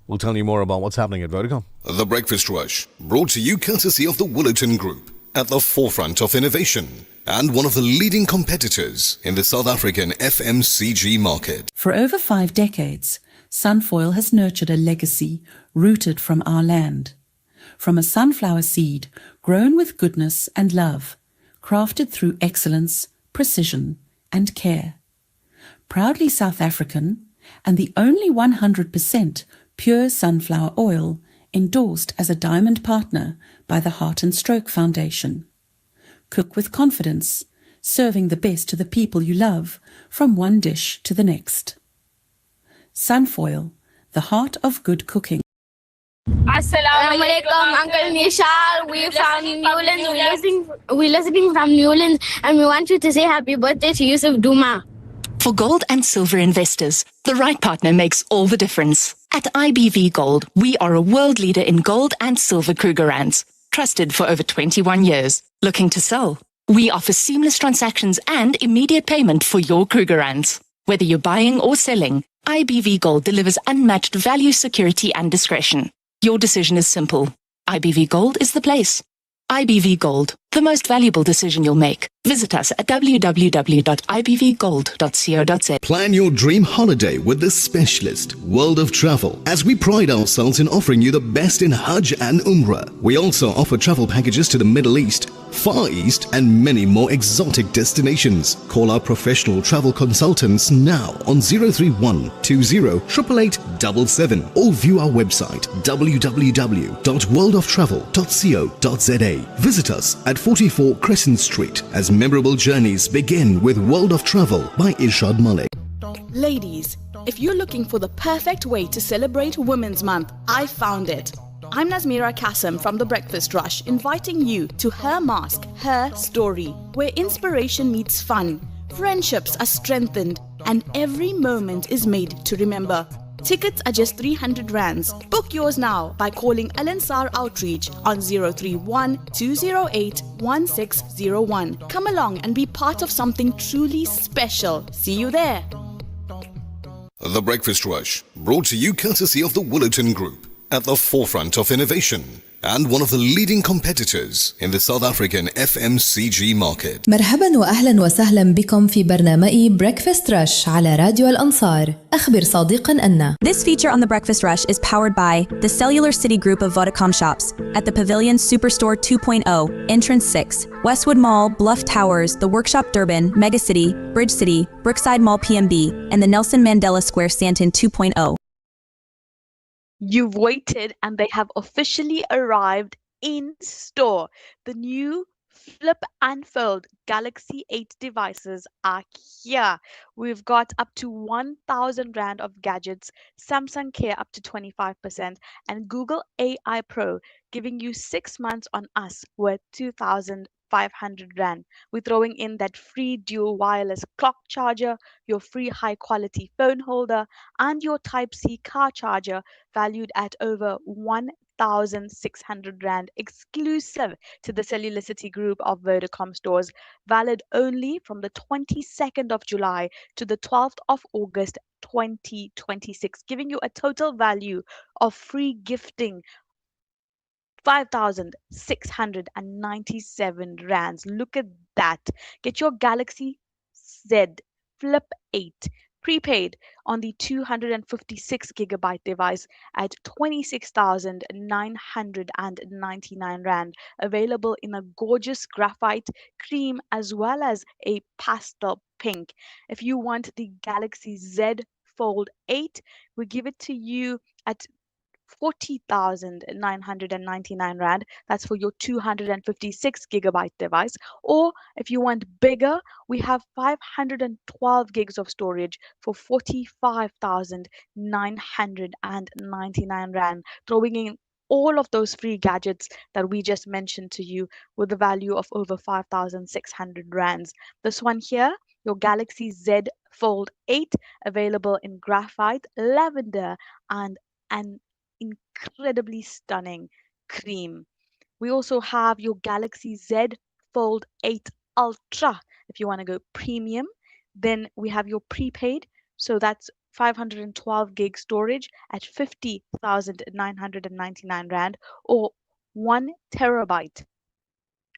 we'll tell you more about what's happening at Vodacom. The Breakfast Rush, brought to you courtesy of the Willerton Group, at the forefront of innovation and one of the leading competitors in the South African FMCG market. For over 5 decades, Sunfoil has nurtured a legacy rooted from our land. from a sunflower seed grown with goodness and love, crafted through excellence, precision, and care. Proudly South African, and the only 100% pure sunflower oil endorsed as a diamond partner by the Heart and Stroke Foundation. Cook with confidence, serving the best to the people you love, from one dish to the next. Sunfoil, the heart of good cooking. Assalamu alaikum, Uncle Nichal. We're from Newlands. We're listening from Newlands, and we want you to say happy birthday to Yusuf Duma. For gold and silver investors, the right partner makes all the difference. At IBV Gold, we are a world leader in gold and silver Krugerrands, trusted for over 21 years. Looking to sell? We offer seamless transactions and immediate payment for your Krugerrands. Whether you're buying or selling, IBV Gold delivers unmatched value, security, and discretion. Your decision is simple. IBV Gold is the place. IBV Gold, the most valuable decision you'll make. Visit us at www.ibvgold.co.za. Plan your dream holiday with the specialist, World of Travel, as we pride ourselves in offering you the best in Hajj and Umrah. We also offer travel packages to the Middle East, Far East, and many more exotic destinations. Call our professional travel consultants now on 031 20 8877 or view our website www.worldoftravel.co.za. Visit us at 44 Crescent Street as memorable journeys begin with World of Travel by Irshad Malik. Ladies, if you're looking for the perfect way to celebrate Women's Month, I found it. I'm Nazmeera Cassim from The Breakfast Rush, inviting you to Her Mask, Her Story, where inspiration meets fun, friendships are strengthened, and every moment is made to remember. Tickets are just 300 rands. Book yours now by calling Al Ansar Outreach on 031 208 1601. Come along and be part of something truly special. See you there. The Breakfast Rush, brought to you courtesy of the Woolerton Group, at the forefront of innovation and one of the leading competitors in the South African FMCG market. مرحبا وأهلا وسهلا بكم في برنامج Breakfast Rush على راديو الأنصار. أخبر صديقا أن This feature on the Breakfast Rush is powered by the Cellular City Group of Vodacom shops at the Pavilion Superstore 2.0, Entrance 6, Westwood Mall, Bluff Towers, the Workshop Durban, Megacity, Bridge City, Brookside Mall PMB, and the Nelson Mandela Square Stanton 2.0. You've waited and they have officially arrived in store. The new Flip and Fold Galaxy 8 devices are here. We've got up to 1,000 Rand of gadgets, Samsung Care up to 25%, and Google AI Pro giving you 6 months on us worth 2,500 Rand. We're throwing in that free dual wireless clock charger, your free high quality phone holder, and your Type-C car charger valued at over 1,600 Rand, exclusive to the Cellular City Group of Vodacom stores, valid only from the 22nd of July to the 12th of August 2026, giving you a total value of free gifting 5,697 rands. Look at that. Get your Galaxy Z Flip 8 prepaid on the 256 gigabyte device at 26,999 Rand. Available in a gorgeous graphite, cream, as well as a pastel pink. If you want the Galaxy Z Fold 8, we give it to you at 40,999 Rand. That's for your 256 gigabyte device. Or if you want bigger, we have 512 gigs of storage for 45,999 Rand, throwing in all of those free gadgets that we just mentioned to you with a value of over 5,600 Rands. This one here, your Galaxy Z Fold 8, available in graphite, lavender, and an incredibly stunning cream. We also have your Galaxy Z Fold 8 Ultra. If you want to go premium, then we have your prepaid. So that's 512 gig storage at 50,999 Rand, or 1 terabyte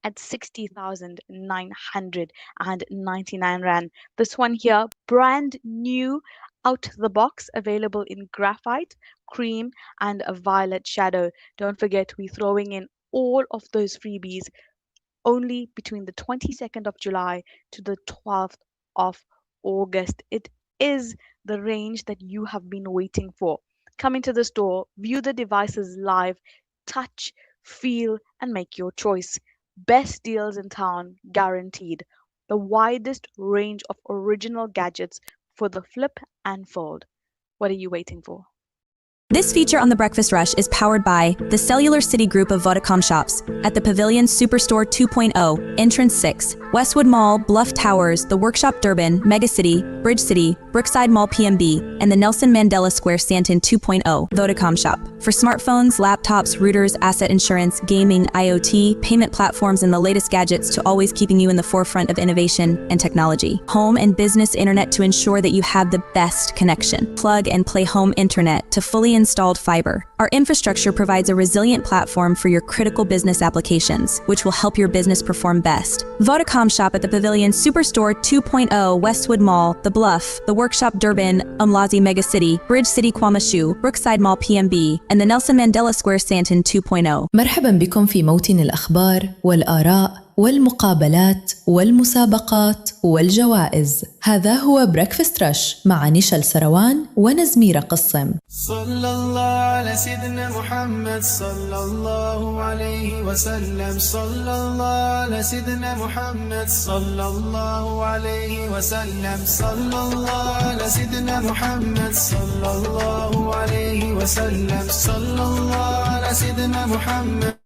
at 60,999 Rand. This one here, brand new Out the box, available in graphite, cream, and a violet shadow. Don't forget, we're throwing in all of those freebies only between the 22nd of July to the 12th of August. It is the range that you have been waiting for. Come into the store, view the devices live, touch, feel, and make your choice. Best deals in town, guaranteed. The widest range of original gadgets for the flip and fold. What are you waiting for? This feature on The Breakfast Rush is powered by the Cellular City Group of Vodacom shops at the Pavilion Superstore 2.0, Entrance 6, Westwood Mall, Bluff Towers, The Workshop Durban, Megacity, Bridge City, Brookside Mall PMB, and the Nelson Mandela Square Stanton 2.0 Vodacom shop. For smartphones, laptops, routers, asset insurance, gaming, IoT, payment platforms, and the latest gadgets to always keeping you in the forefront of innovation and technology. Home and business internet to ensure that you have the best connection. Plug and play home internet to fully installed fiber. Our infrastructure provides a resilient platform for your critical business applications, which will help your business perform best. Vodacom shop at the Pavilion Superstore 2.0 Westwood Mall, The Bluff, The Workshop Durban, Umlazi Megacity, Bridge City Kwamashu, Brookside Mall PMB, and the Nelson Mandela Square Stanton 2.0. مرحبا بكم في موطن الأخبار والآراء والمقابلات والمسابقات والجوائز. هذا هو بريكفاست رش مع نيشل سروان ونزميرة قصم. صلى الله على سيدنا محمد صلى الله عليه وسلم. صلى الله على سيدنا محمد صلى الله عليه وسلم. صلى الله على سيدنا محمد صلى الله عليه وسلم. صلى الله على سيدنا محمد.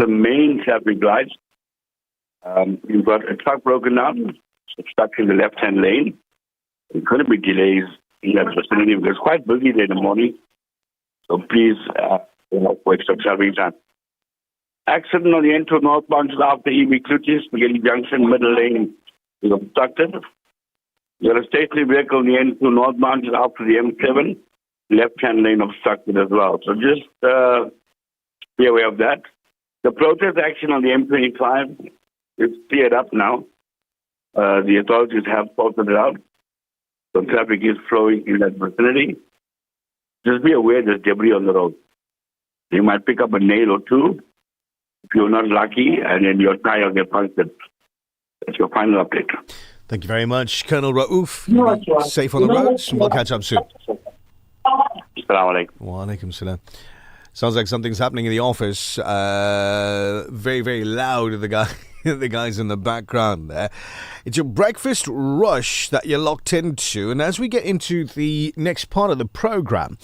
the main traffic lights. You've got a truck broken down, stuck in the left-hand lane. There could be delays in that vicinity because it's quite busy there in the morning. So please, for extra traveling time. Accident on the N2 northbound just after EB Clutches, Spaghetti Junction, middle lane is obstructed. You got a stationary vehicle on the N2 northbound just after the M7, left-hand lane obstructed as well. So just be aware of that. The protest action on the M25 is cleared up now. The authorities have sorted it out. So traffic is flowing in that vicinity. Just be aware there's debris on the road. You might pick up a nail or two if you're not lucky, and then your tire will get punctured. That's your final update. Thank you very much, Colonel Raouf. Be safe on the roads. We'll catch up soon. Assalamu alaikum. Wa alaikum salam. Sounds like something's happening in the office. Very, very loud, the guys in the background there. It's your breakfast rush that you're locked into. And as we get into the next part of the program,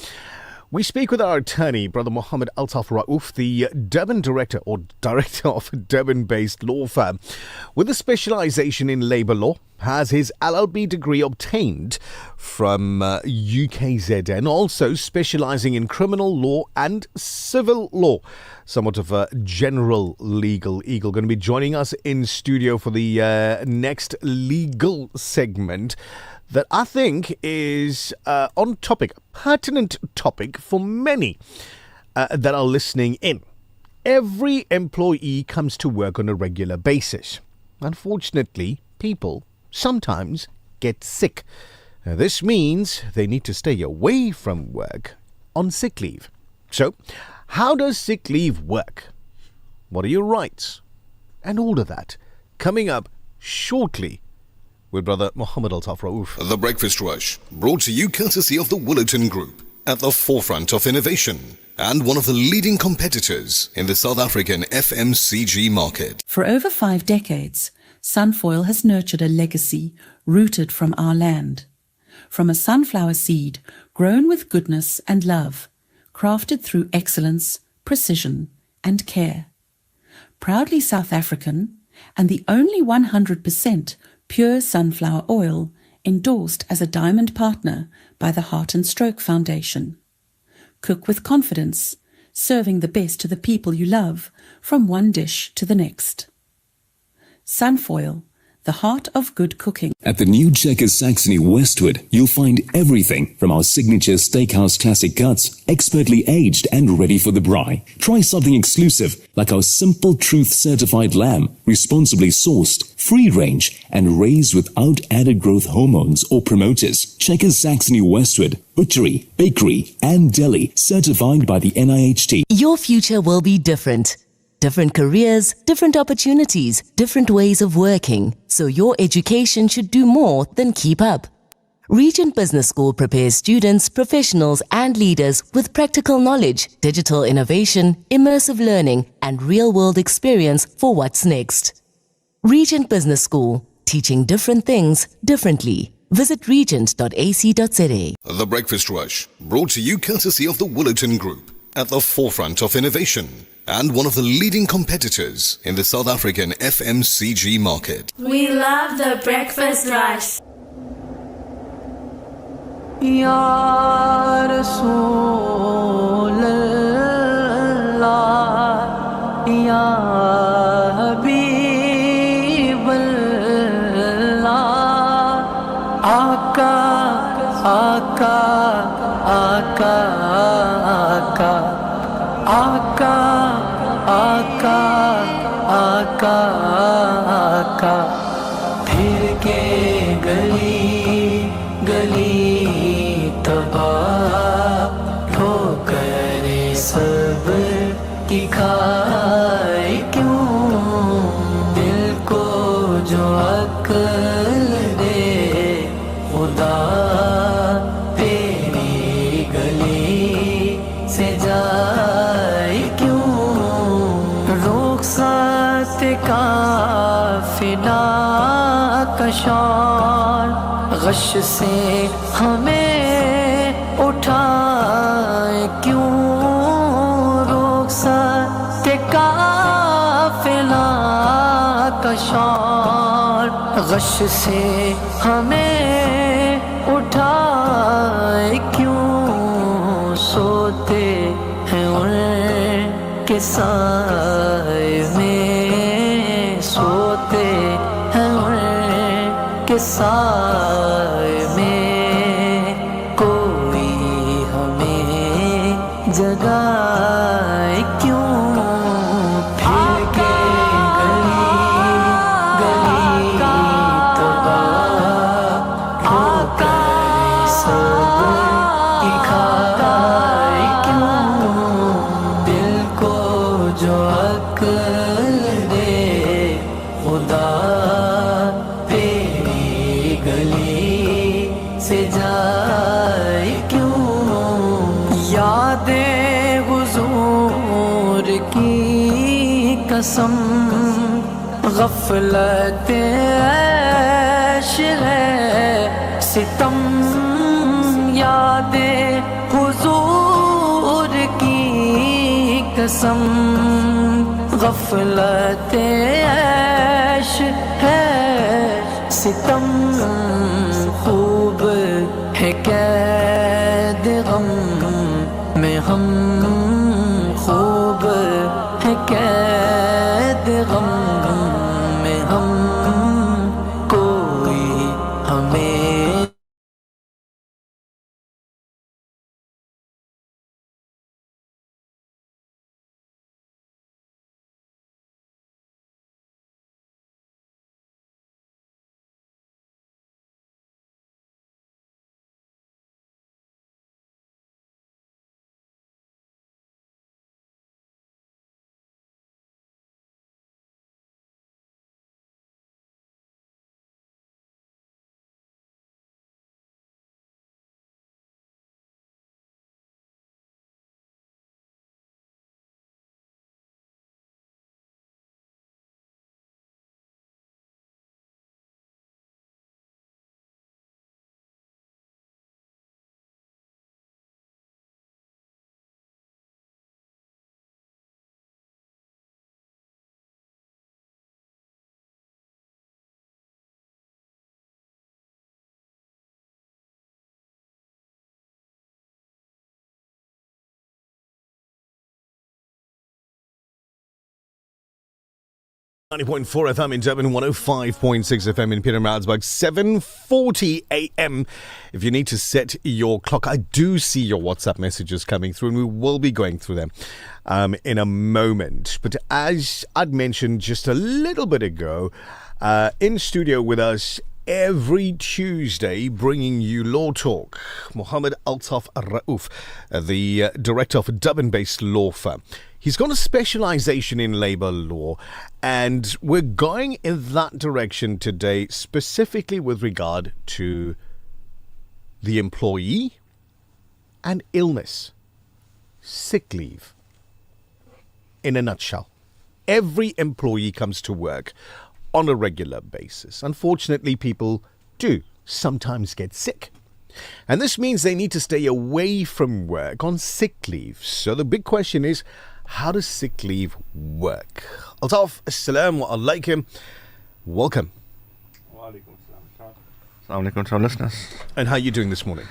we speak with our attorney, Brother Muhammad Altaf Raouf, the Durban director of a Durban-based law firm with a specialization in labor law, has his LLB degree obtained from UKZN, also specializing in criminal law and civil law. Somewhat of a general legal eagle. Going to be joining us in studio for the next legal segment that I think is on topic, pertinent topic for many that are listening in. Every employee comes to work on a regular basis. Unfortunately, people sometimes get sick. Now, this means they need to stay away from work on sick leave. So, how does sick leave work? What are your rights? And all of that coming up shortly with Brother Muhammad Altaf Raouf. The Breakfast Rush, brought to you courtesy of the Willerton Group, at the forefront of innovation and one of the leading competitors in the South African FMCG market. For over 5 decades, Sunfoil has nurtured a legacy rooted from our land. From a sunflower seed grown with goodness and love, crafted through excellence, precision and care. Proudly South African and the only 100% pure sunflower oil endorsed as a diamond partner by the Heart and Stroke Foundation. Cook with confidence, serving the best to the people you love from one dish to the next. Sunfoil, the heart of good cooking. At the new Checkers Saxony Westwood, you'll find everything from our signature steakhouse classic cuts, expertly aged and ready for the braai. Try something exclusive like our Simple Truth certified lamb, responsibly sourced, free range, and raised without added growth hormones or promoters. Checkers Saxony Westwood, butchery, bakery, and deli, certified by the NIHT. Your future will be different. Different careers, different opportunities, different ways of working. So your education should do more than keep up. Regent Business School prepares students, professionals and leaders with practical knowledge, digital innovation, immersive learning and real-world experience for what's next. Regent Business School, teaching different things differently. Visit regent.ac.za. The Breakfast Rush, brought to you courtesy of the Willerton Group, at the forefront of innovation and one of the leading competitors in the South African FMCG market. We love the Breakfast Rush. Ya Rasool Allah, Ya Habib Allah, Aka, Aka, Aka, Aka, Aka, Aka, Aka, फिर के गली गली तबाह ठोकरे सब की खाए क्यों दिल को जो अक्ल दे खुदा तेरी गली से जाए क्यों रोक साथ काफिला कशान गश से हमें उठाए क्यों रोक सकते काफिला शौर गश से हमें उठाए क्यों सोते हैं उनके साए में सोते हैं उनके साए में कोई हमें जगाए क्यों फिर के गली गली तबाह होकर सब दिखाए क्यों दिल को जो अक्ल दे खुदा तेरी गली से जाए क्यों यादें हुजूर की कसम गफलत ऐश है सितम यादें हुजूर की कसम गफलत ऐश है सितम खूब है कैद गम में हम खूब है कैद गम में हम कोई हमें .4 FM in Durban, 105.6 FM in Peter Maritzburg, 7:40 a.m. If you need to set your clock, I do see your WhatsApp messages coming through, and we will be going through them in a moment. But as I'd mentioned just a little bit ago, in studio with us every Tuesday, bringing you Law Talk, Mohammed Altaf Raouf, the director of a Durban-based law firm. He's got a specialization in labor law, and we're going in that direction today, specifically with regard to the employee and illness, sick leave. In a nutshell, every employee comes to work on a regular basis. Unfortunately, people do sometimes get sick. And this means they need to stay away from work on sick leave. So the big question is, how does sick leave work? Altaf, assalamu alaikum. Welcome. Assalamu alaikum to our listeners. And how are you doing this morning?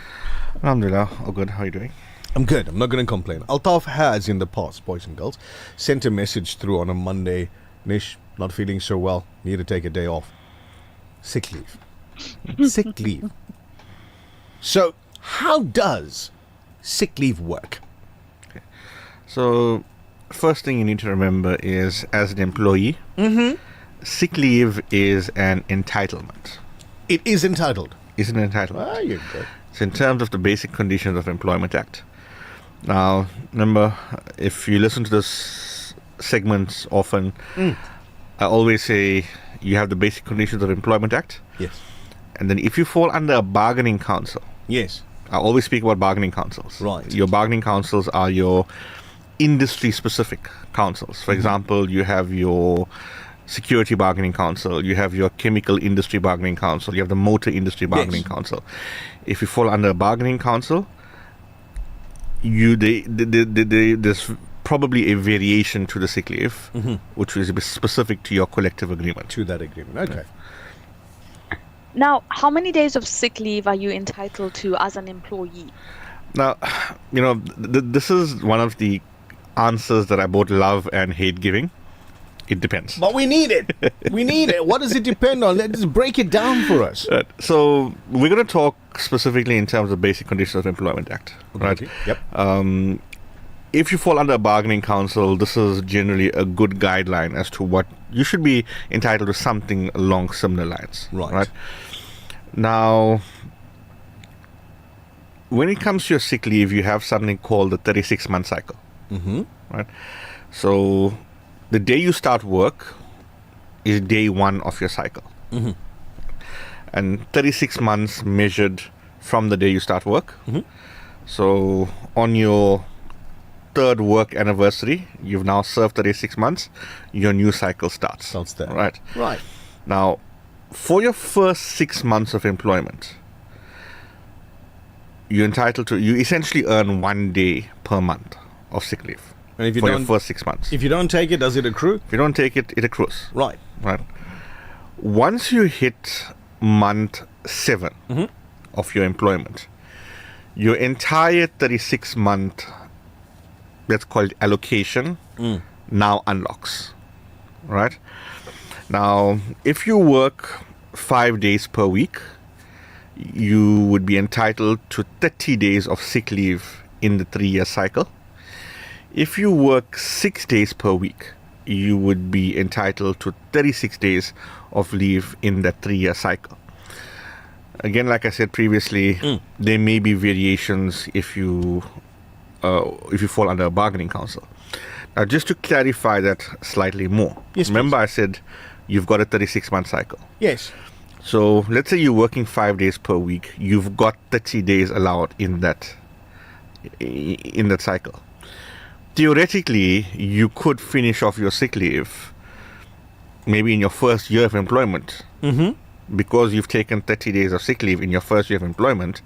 Alhamdulillah, all good. How are you doing? I'm good. I'm not going to complain. Altaf has in the past, boys and girls, sent a message through on a Monday. Nish, not feeling so well. Need to take a day off. Sick leave. Sick leave. So, how does sick leave work? Okay. So, first thing you need to remember is, as an employee, sick leave is an entitlement. It is entitled? It's an entitlement. Ah, you're good. It's in terms of the Basic Conditions of Employment Act. Now, remember, if you listen to this segments often, I always say you have the Basic Conditions of Employment Act. Yes. And then if you fall under a bargaining council. Yes. I always speak about bargaining councils. Right. Your bargaining councils are your industry-specific councils. For example, you have your security bargaining council, you have your chemical industry bargaining council, you have the motor industry bargaining council. If you fall under a bargaining council, there's probably a variation to the sick leave, which is specific to your collective agreement. To that agreement, okay. Now, how many days of sick leave are you entitled to as an employee? Now, this is one of the answers that I both love and hate giving. It depends. But we need it. We need it. What does it depend on? Let's break it down for us. So we're going to talk specifically in terms of Basic Conditions of Employment Act. Right? Okay. Yep. If you fall under a bargaining council, this is generally a good guideline as to what you should be entitled to, something along similar lines. Right? Now, when it comes to your sick leave, you have something called the 36-month cycle. Right? So the day you start work is day one of your cycle. And 36 months measured from the day you start work. So on your third work anniversary, you've now served 36 months, your new cycle starts. There. Right. Right. Now, for your first 6 months of employment, you essentially earn 1 day per month of sick leave. And if you for don't, your first 6 months. If you don't take it, does it accrue? If you don't take it, it accrues. Right. Once you hit month 7 of your employment, your entire 36-month, let's call it allocation, now unlocks. Right? Now, if you work 5 days per week, you would be entitled to 30 days of sick leave in the 3-year cycle. If you work 6 days per week, you would be entitled to 36 days of leave in that 3-year cycle. Again, like I said previously, there may be variations if you fall under a bargaining council. Now, just to clarify that slightly more, remember I said you've got a 36-month cycle. Yes. So let's say you're working 5 days per week. You've got 30 days allowed in that cycle. Theoretically, you could finish off your sick leave maybe in your first year of employment. Because you've taken 30 days of sick leave in your first year of employment,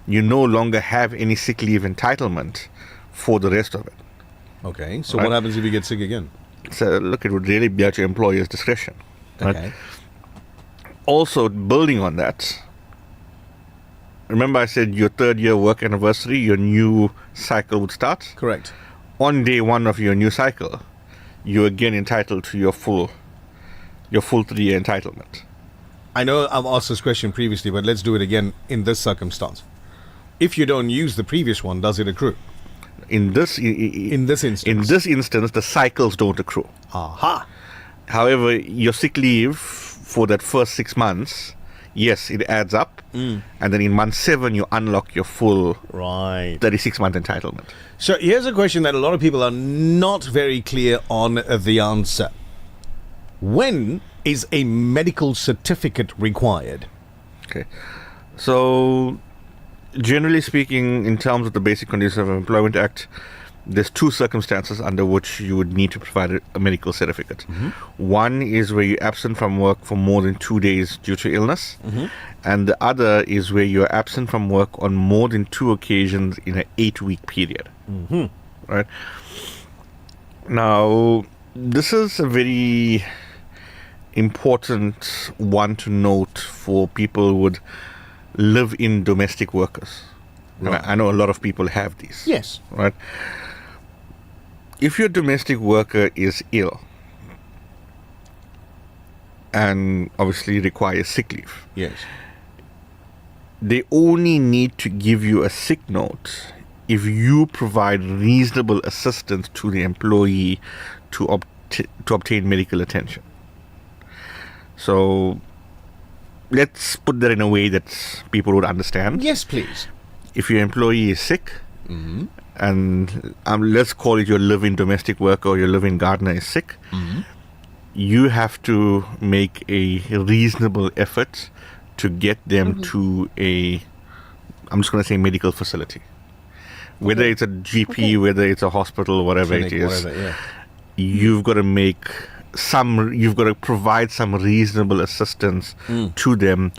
you no longer have any sick leave entitlement for the rest of it. Okay, so what happens if you get sick again? So look, it would really be at your employer's discretion. Okay. Also, building on that, remember I said your 3rd year work anniversary, your new cycle would start? Correct. On day 1 of your new cycle, you're again entitled to your full 3-year entitlement. I know I've asked this question previously, but let's do it again in this circumstance. If you don't use the previous one, does it accrue? In this instance, the cycles don't accrue. Aha. However, your sick leave for that first 6 months, yes, it adds up. And then in month 7, you unlock your full 36-month entitlement. So here's a question that a lot of people are not very clear on the answer. When is a medical certificate required? Okay. So, generally speaking, in terms of the Basic Conditions of Employment Act, there's 2 circumstances under which you would need to provide a medical certificate. One is where you're absent from work for more than 2 days due to illness, and the other is where you're absent from work on more than 2 occasions in an 8-week period. Right? Now, this is a very important one to note for people who would live in domestic workers. Right. I know a lot of people have these. Yes. Right? If your domestic worker is ill and obviously requires sick leave, yes, they only need to give you a sick note if you provide reasonable assistance to the employee to obtain medical attention. So let's put that in a way that people would understand. Yes, please. If your employee is sick, and let's call it your live-in domestic worker or your live-in gardener is sick, you have to make a reasonable effort to get them to I'm just going to say medical facility. Whether it's a GP, whether it's a hospital, whatever Clinic, it is, whatever, you've got to provide some reasonable assistance to them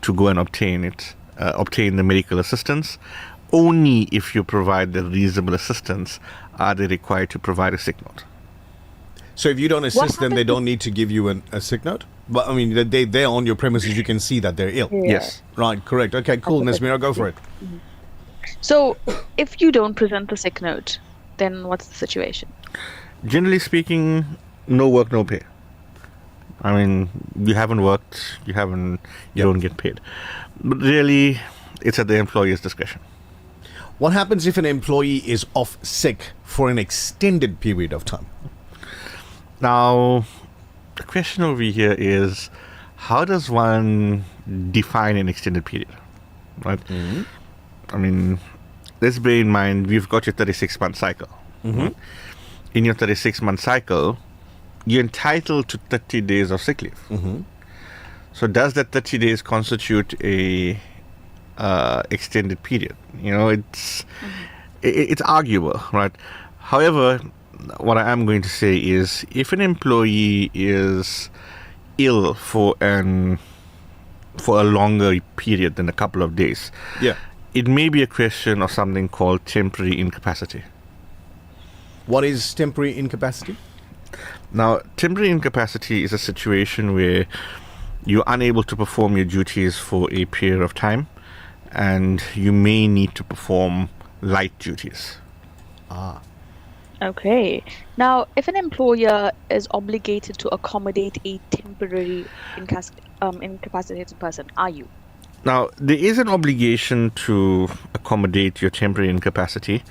to go and obtain the medical assistance. only if you provide the reasonable assistance are they required to provide a sick note. So if you don't assist them, they don't need to give you a sick note? But I mean, they're on your premises, you can see that they're ill. Yeah. Yes. Right, correct. Okay, cool. Nazmeera, go for it. So, if you don't present the sick note, then what's the situation? Generally speaking, no work, no pay. I mean, you haven't worked, you don't get paid. But really, it's at the employer's discretion. What happens if an employee is off sick for an extended period of time? Now, the question over here is, how does one define an extended period? Right? Mm-hmm. I mean, let's bear in mind, we've got your 36-month cycle. Mm-hmm. Right? In your 36-month cycle, you're entitled to 30 days of sick leave. Mm-hmm. So does that 30 days constitute a extended period? You know, it's arguable, right? However, what I am going to say is, if an employee is ill for a longer period than a couple of days, it may be a question of something called temporary incapacity. What is temporary incapacity? Now, temporary incapacity is a situation where you're unable to perform your duties for a period of time, and you may need to perform light duties. Okay. Now, if an employer is obligated to accommodate a temporary incapacitated person, are you? Now, there is an obligation to accommodate your temporary incapacity,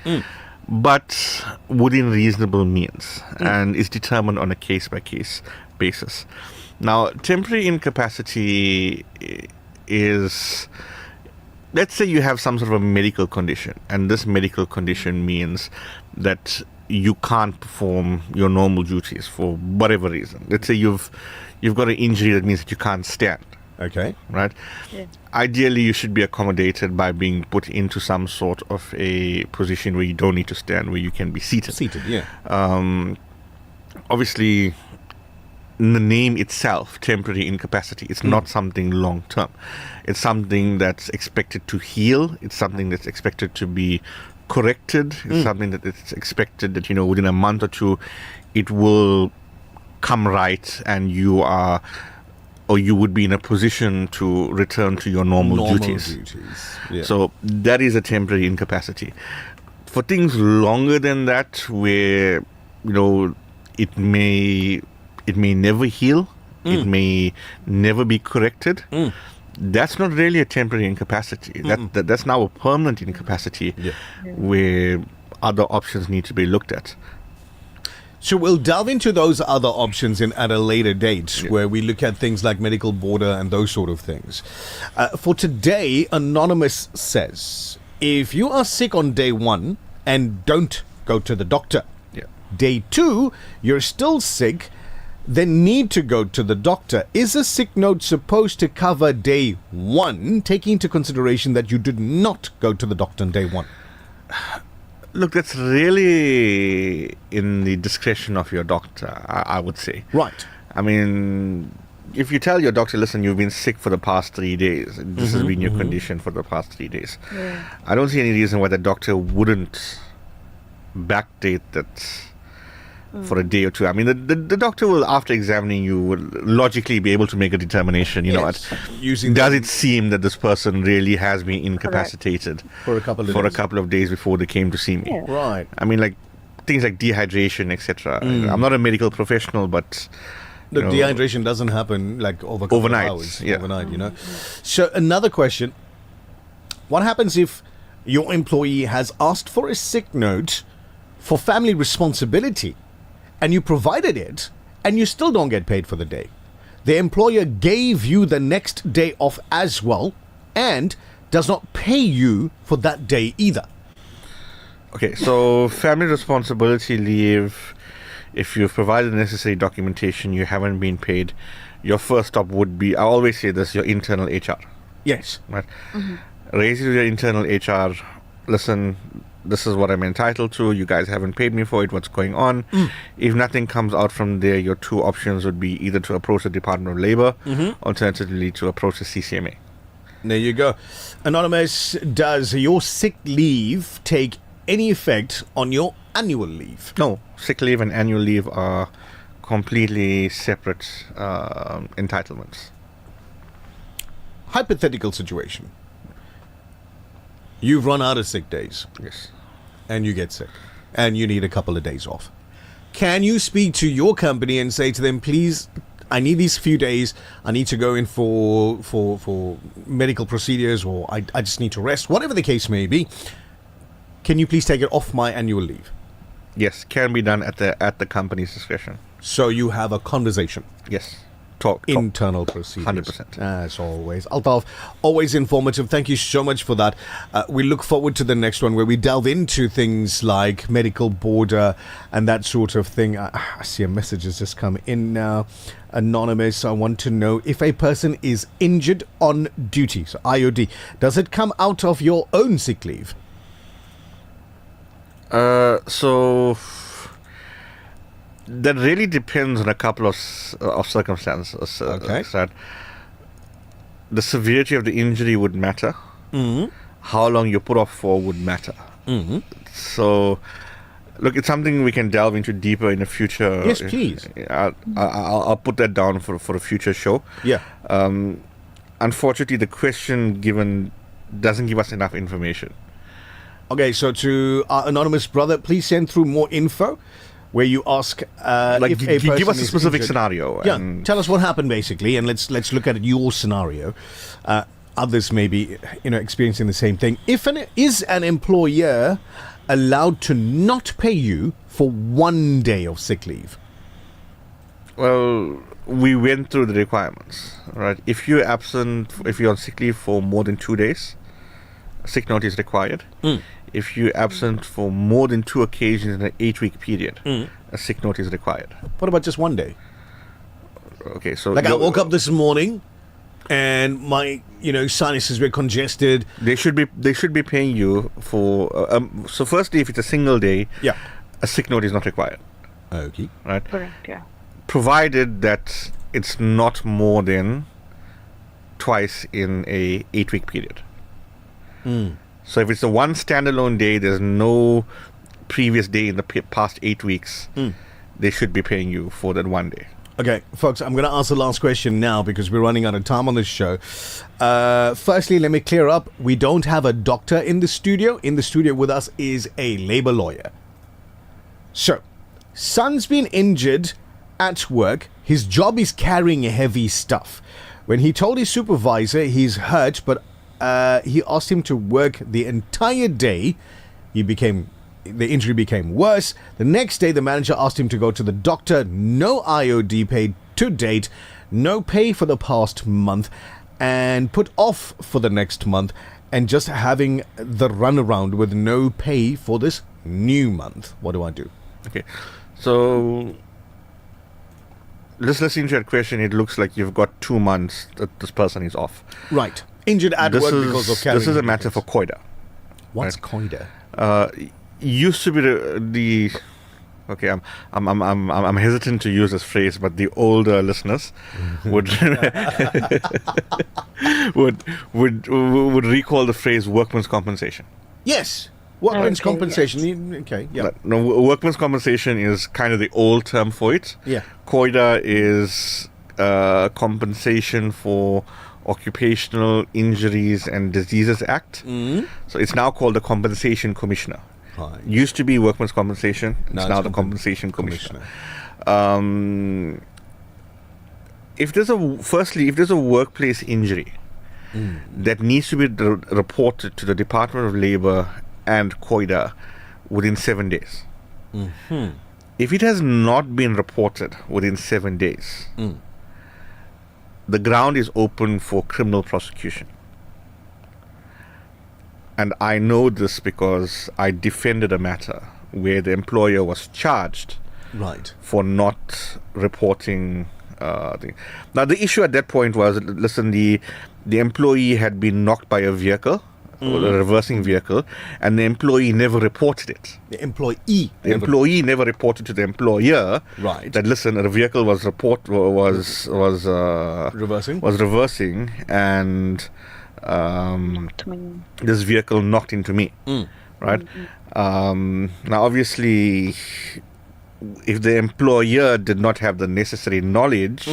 but within reasonable means, and is determined on a case-by-case basis. Now, temporary incapacity is, let's say you have some sort of a medical condition, and this medical condition means that you can't perform your normal duties for whatever reason. Let's say you've got an injury that means that you can't stand. Okay. Right? Yeah. Ideally, you should be accommodated by being put into some sort of a position where you don't need to stand, where you can be seated. Seated, yeah. Obviously, in the name itself, temporary incapacity, it's not something long term. It's something that's expected to heal. It's something that's expected to be corrected. It's something that it's expected that, within a month or two, it will come right, and you would be in a position to return to your normal duties. Yeah. So that is a temporary incapacity. For things longer than that, where it may never heal, it may never be corrected, that's not really a temporary incapacity. That's now a permanent incapacity, where other options need to be looked at. So we'll delve into those other options at a later date, where we look at things like medical border and those sort of things. For today, Anonymous says, if you are sick on day 1 and don't go to the doctor, day 2, you're still sick, then need to go to the doctor. Is a sick note supposed to cover day 1, taking into consideration that you did not go to the doctor on day 1? Look, that's really in the discretion of your doctor, I would say. Right. I mean, if you tell your doctor, listen, you've been sick for the past 3 days, this has been your condition for the past 3 days, I don't see any reason why the doctor wouldn't backdate that for a day or two. I mean, the doctor will, after examining you, will logically be able to make a determination, does it seem that this person really has been incapacitated for a couple of days before they came to see me? Right. I mean, like things like dehydration, etc. I'm not a medical professional, but dehydration doesn't happen like overnight. Hours, overnight. So another question: what happens if your employee has asked for a sick note for family responsibility, and you provided it, and you still don't get paid for the day? The employer gave you the next day off as well, and does not pay you for that day either. Okay, so family responsibility leave, if you've provided the necessary documentation, you haven't been paid, your first stop would be, I always say this, your internal HR. Yes. Right? Raise your internal HR, listen, this is what I'm entitled to, you guys haven't paid me for it, what's going on? If nothing comes out from there, your two options would be either to approach the Department of Labor, alternatively to approach the CCMA. There you go. Anonymous, does your sick leave take any effect on your annual leave? No, sick leave and annual leave are completely separate entitlements. Hypothetical situation. You've run out of sick days. Yes. And you get sick. And you need a couple of days off. Can you speak to your company and say to them, please, I need these few days. I need to go in for medical procedures, or I just need to rest, whatever the case may be. Can you please take it off my annual leave? Yes, can be done at the company's discretion. So you have a conversation. Yes. Talk. Internal procedures. 100%. As always. Altaf, always informative. Thank you so much for that. We look forward to the next one where we delve into things like medical border and that sort of thing. I see a message has just come in now. Anonymous, I want to know if a person is injured on duty, so IOD, does it come out of your own sick leave? So that really depends on a couple of circumstances. Okay. The severity of the injury would matter. Mm-hmm. How long you put off for would matter. Mm-hmm. So, look, it's something we can delve into deeper in the future. Yes, please. I'll put that down for a future show. Yeah. Unfortunately, the question given doesn't give us enough information. Okay, so to our anonymous brother, please send through more info where you ask if a person give us a is specific injured. scenario. Yeah, and tell us what happened basically, and let's look at your scenario. Others may be experiencing the same thing. Is an employer allowed to not pay you for 1 day of sick leave? Well, we went through the requirements, right? If you're absent, if you're on sick leave for more than 2 days, a sick note is required. If you're absent for more than 2 occasions in an 8-week period, a sick note is required. What about just 1 day? Okay, so I woke up this morning and my sinuses were congested. They should be paying you for. So firstly, if it's a single day, a sick note is not required. Okay, right? Correct. Yeah. Provided that it's not more than twice in a 8-week period. So if it's a one standalone day, there's no previous day in the past 8 weeks, they should be paying you for that 1 day. Okay, folks, I'm going to ask the last question now because we're running out of time on this show. Firstly, let me clear up. We don't have a doctor in the studio. In the studio with us is a labor lawyer. So, son's been injured at work. His job is carrying heavy stuff. When he told his supervisor he's hurt, but he asked him to work the entire day, the injury became worse. The next day, the manager asked him to go to the doctor. No IOD paid to date, no pay for the past month, and put off for the next month, and just having the runaround with no pay for this new month. What do I do? Okay, so listening to that question, it looks like you've got 2 months that this person is off. Right. Injured at work because of carrying. This is a matter for COIDA. What's COIDA? Used to be the okay. I'm hesitant to use this phrase, but the older listeners would would recall the phrase workman's compensation. Yes, workman's compensation. Yes. Okay, yeah. No, workman's compensation is kind of the old term for it. Yeah. COIDA is compensation for Occupational Injuries and Diseases Act. So it's now called the Compensation Commissioner. Right. Used to be Workmen's Compensation. It's now the Compensation Commissioner. If there's a workplace injury that needs to be reported to the Department of Labour and COIDA within 7 days. If it has not been reported within 7 days, the ground is open for criminal prosecution. And I know this because I defended a matter where the employer was charged for not reporting. Now, the issue at that point was, listen, the employee had been knocked by a vehicle, a reversing vehicle, and the employee never reported it. The employee never reported to the employer that, listen, a vehicle was reversing, and this vehicle knocked into me, right? Now, obviously, if the employer did not have the necessary knowledge,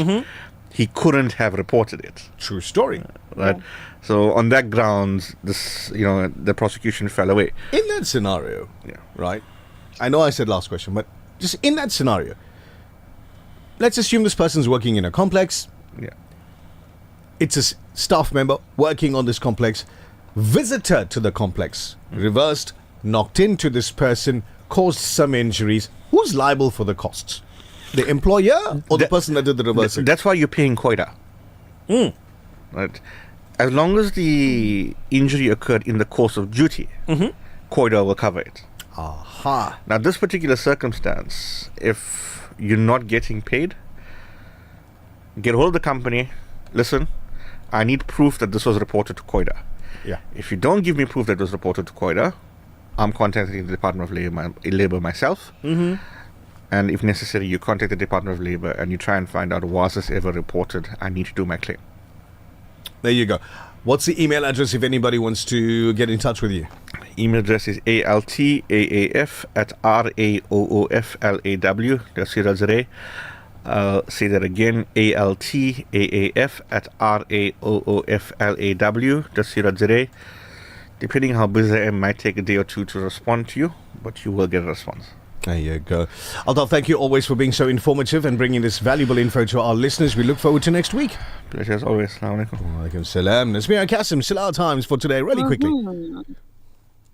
he couldn't have reported it. True story. Right? So on that grounds, the prosecution fell away. In that scenario, right? I know I said last question, but just in that scenario, let's assume this person's working in a complex. Yeah. It's a staff member working on this complex, visitor to the complex, reversed, knocked into this person, caused some injuries. Who's liable for the costs? The employer or the person that did the reversing? That's why you're paying COIDA. Right? As long as the injury occurred in the course of duty, COIDA will cover it. Aha. Now, this particular circumstance, if you're not getting paid, get hold of the company. Listen, I need proof that this was reported to COIDA. Yeah. If you don't give me proof that it was reported to COIDA, I'm contacting the Department of Labor myself. And if necessary, you contact the Department of Labor and you try and find out, was this ever reported? I need to do my claim. There you go. What's the email address if anybody wants to get in touch with you? Email address is altAAF@RAOOFLAW.co.za. Say that again, altAAF@RAOOFLAW.co.za. Depending how busy I am, might take a day or two to respond to you, but you will get a response. There you go. Altaf, thank you always for being so informative and bringing this valuable info to our listeners. We look forward to next week. Pleasure as always. Assalamu alaikum. Wa alaikum salam. Nazmeera Cassim, Salah times for today, really quickly.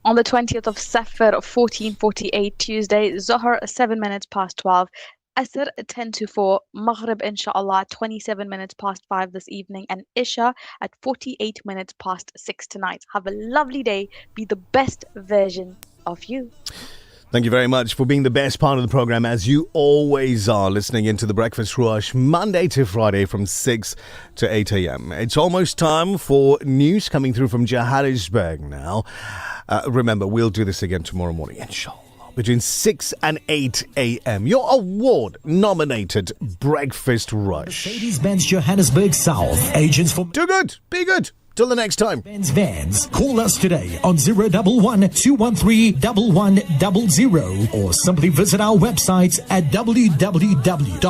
On the 20th of Safar, 1448 Tuesday, Zohar 7 minutes past 12, Asr 10 to 4, Maghrib inshallah 27 minutes past 5 this evening, and Isha at 48 minutes past 6 tonight. Have a lovely day. Be the best version of you. Thank you very much for being the best part of the program, as you always are, listening into the Breakfast Rush Monday to Friday from 6 to 8 a.m. It's almost time for news coming through from Johannesburg now. Remember, we'll do this again tomorrow morning, inshallah, between 6 and 8 a.m. Your award-nominated Breakfast Rush. Mercedes-Benz Johannesburg South. Agents for... Do good. Be good. Till the next time. Benz Vans. Call us today on 011-213-1100 or simply visit our website at www.scwcrew.com.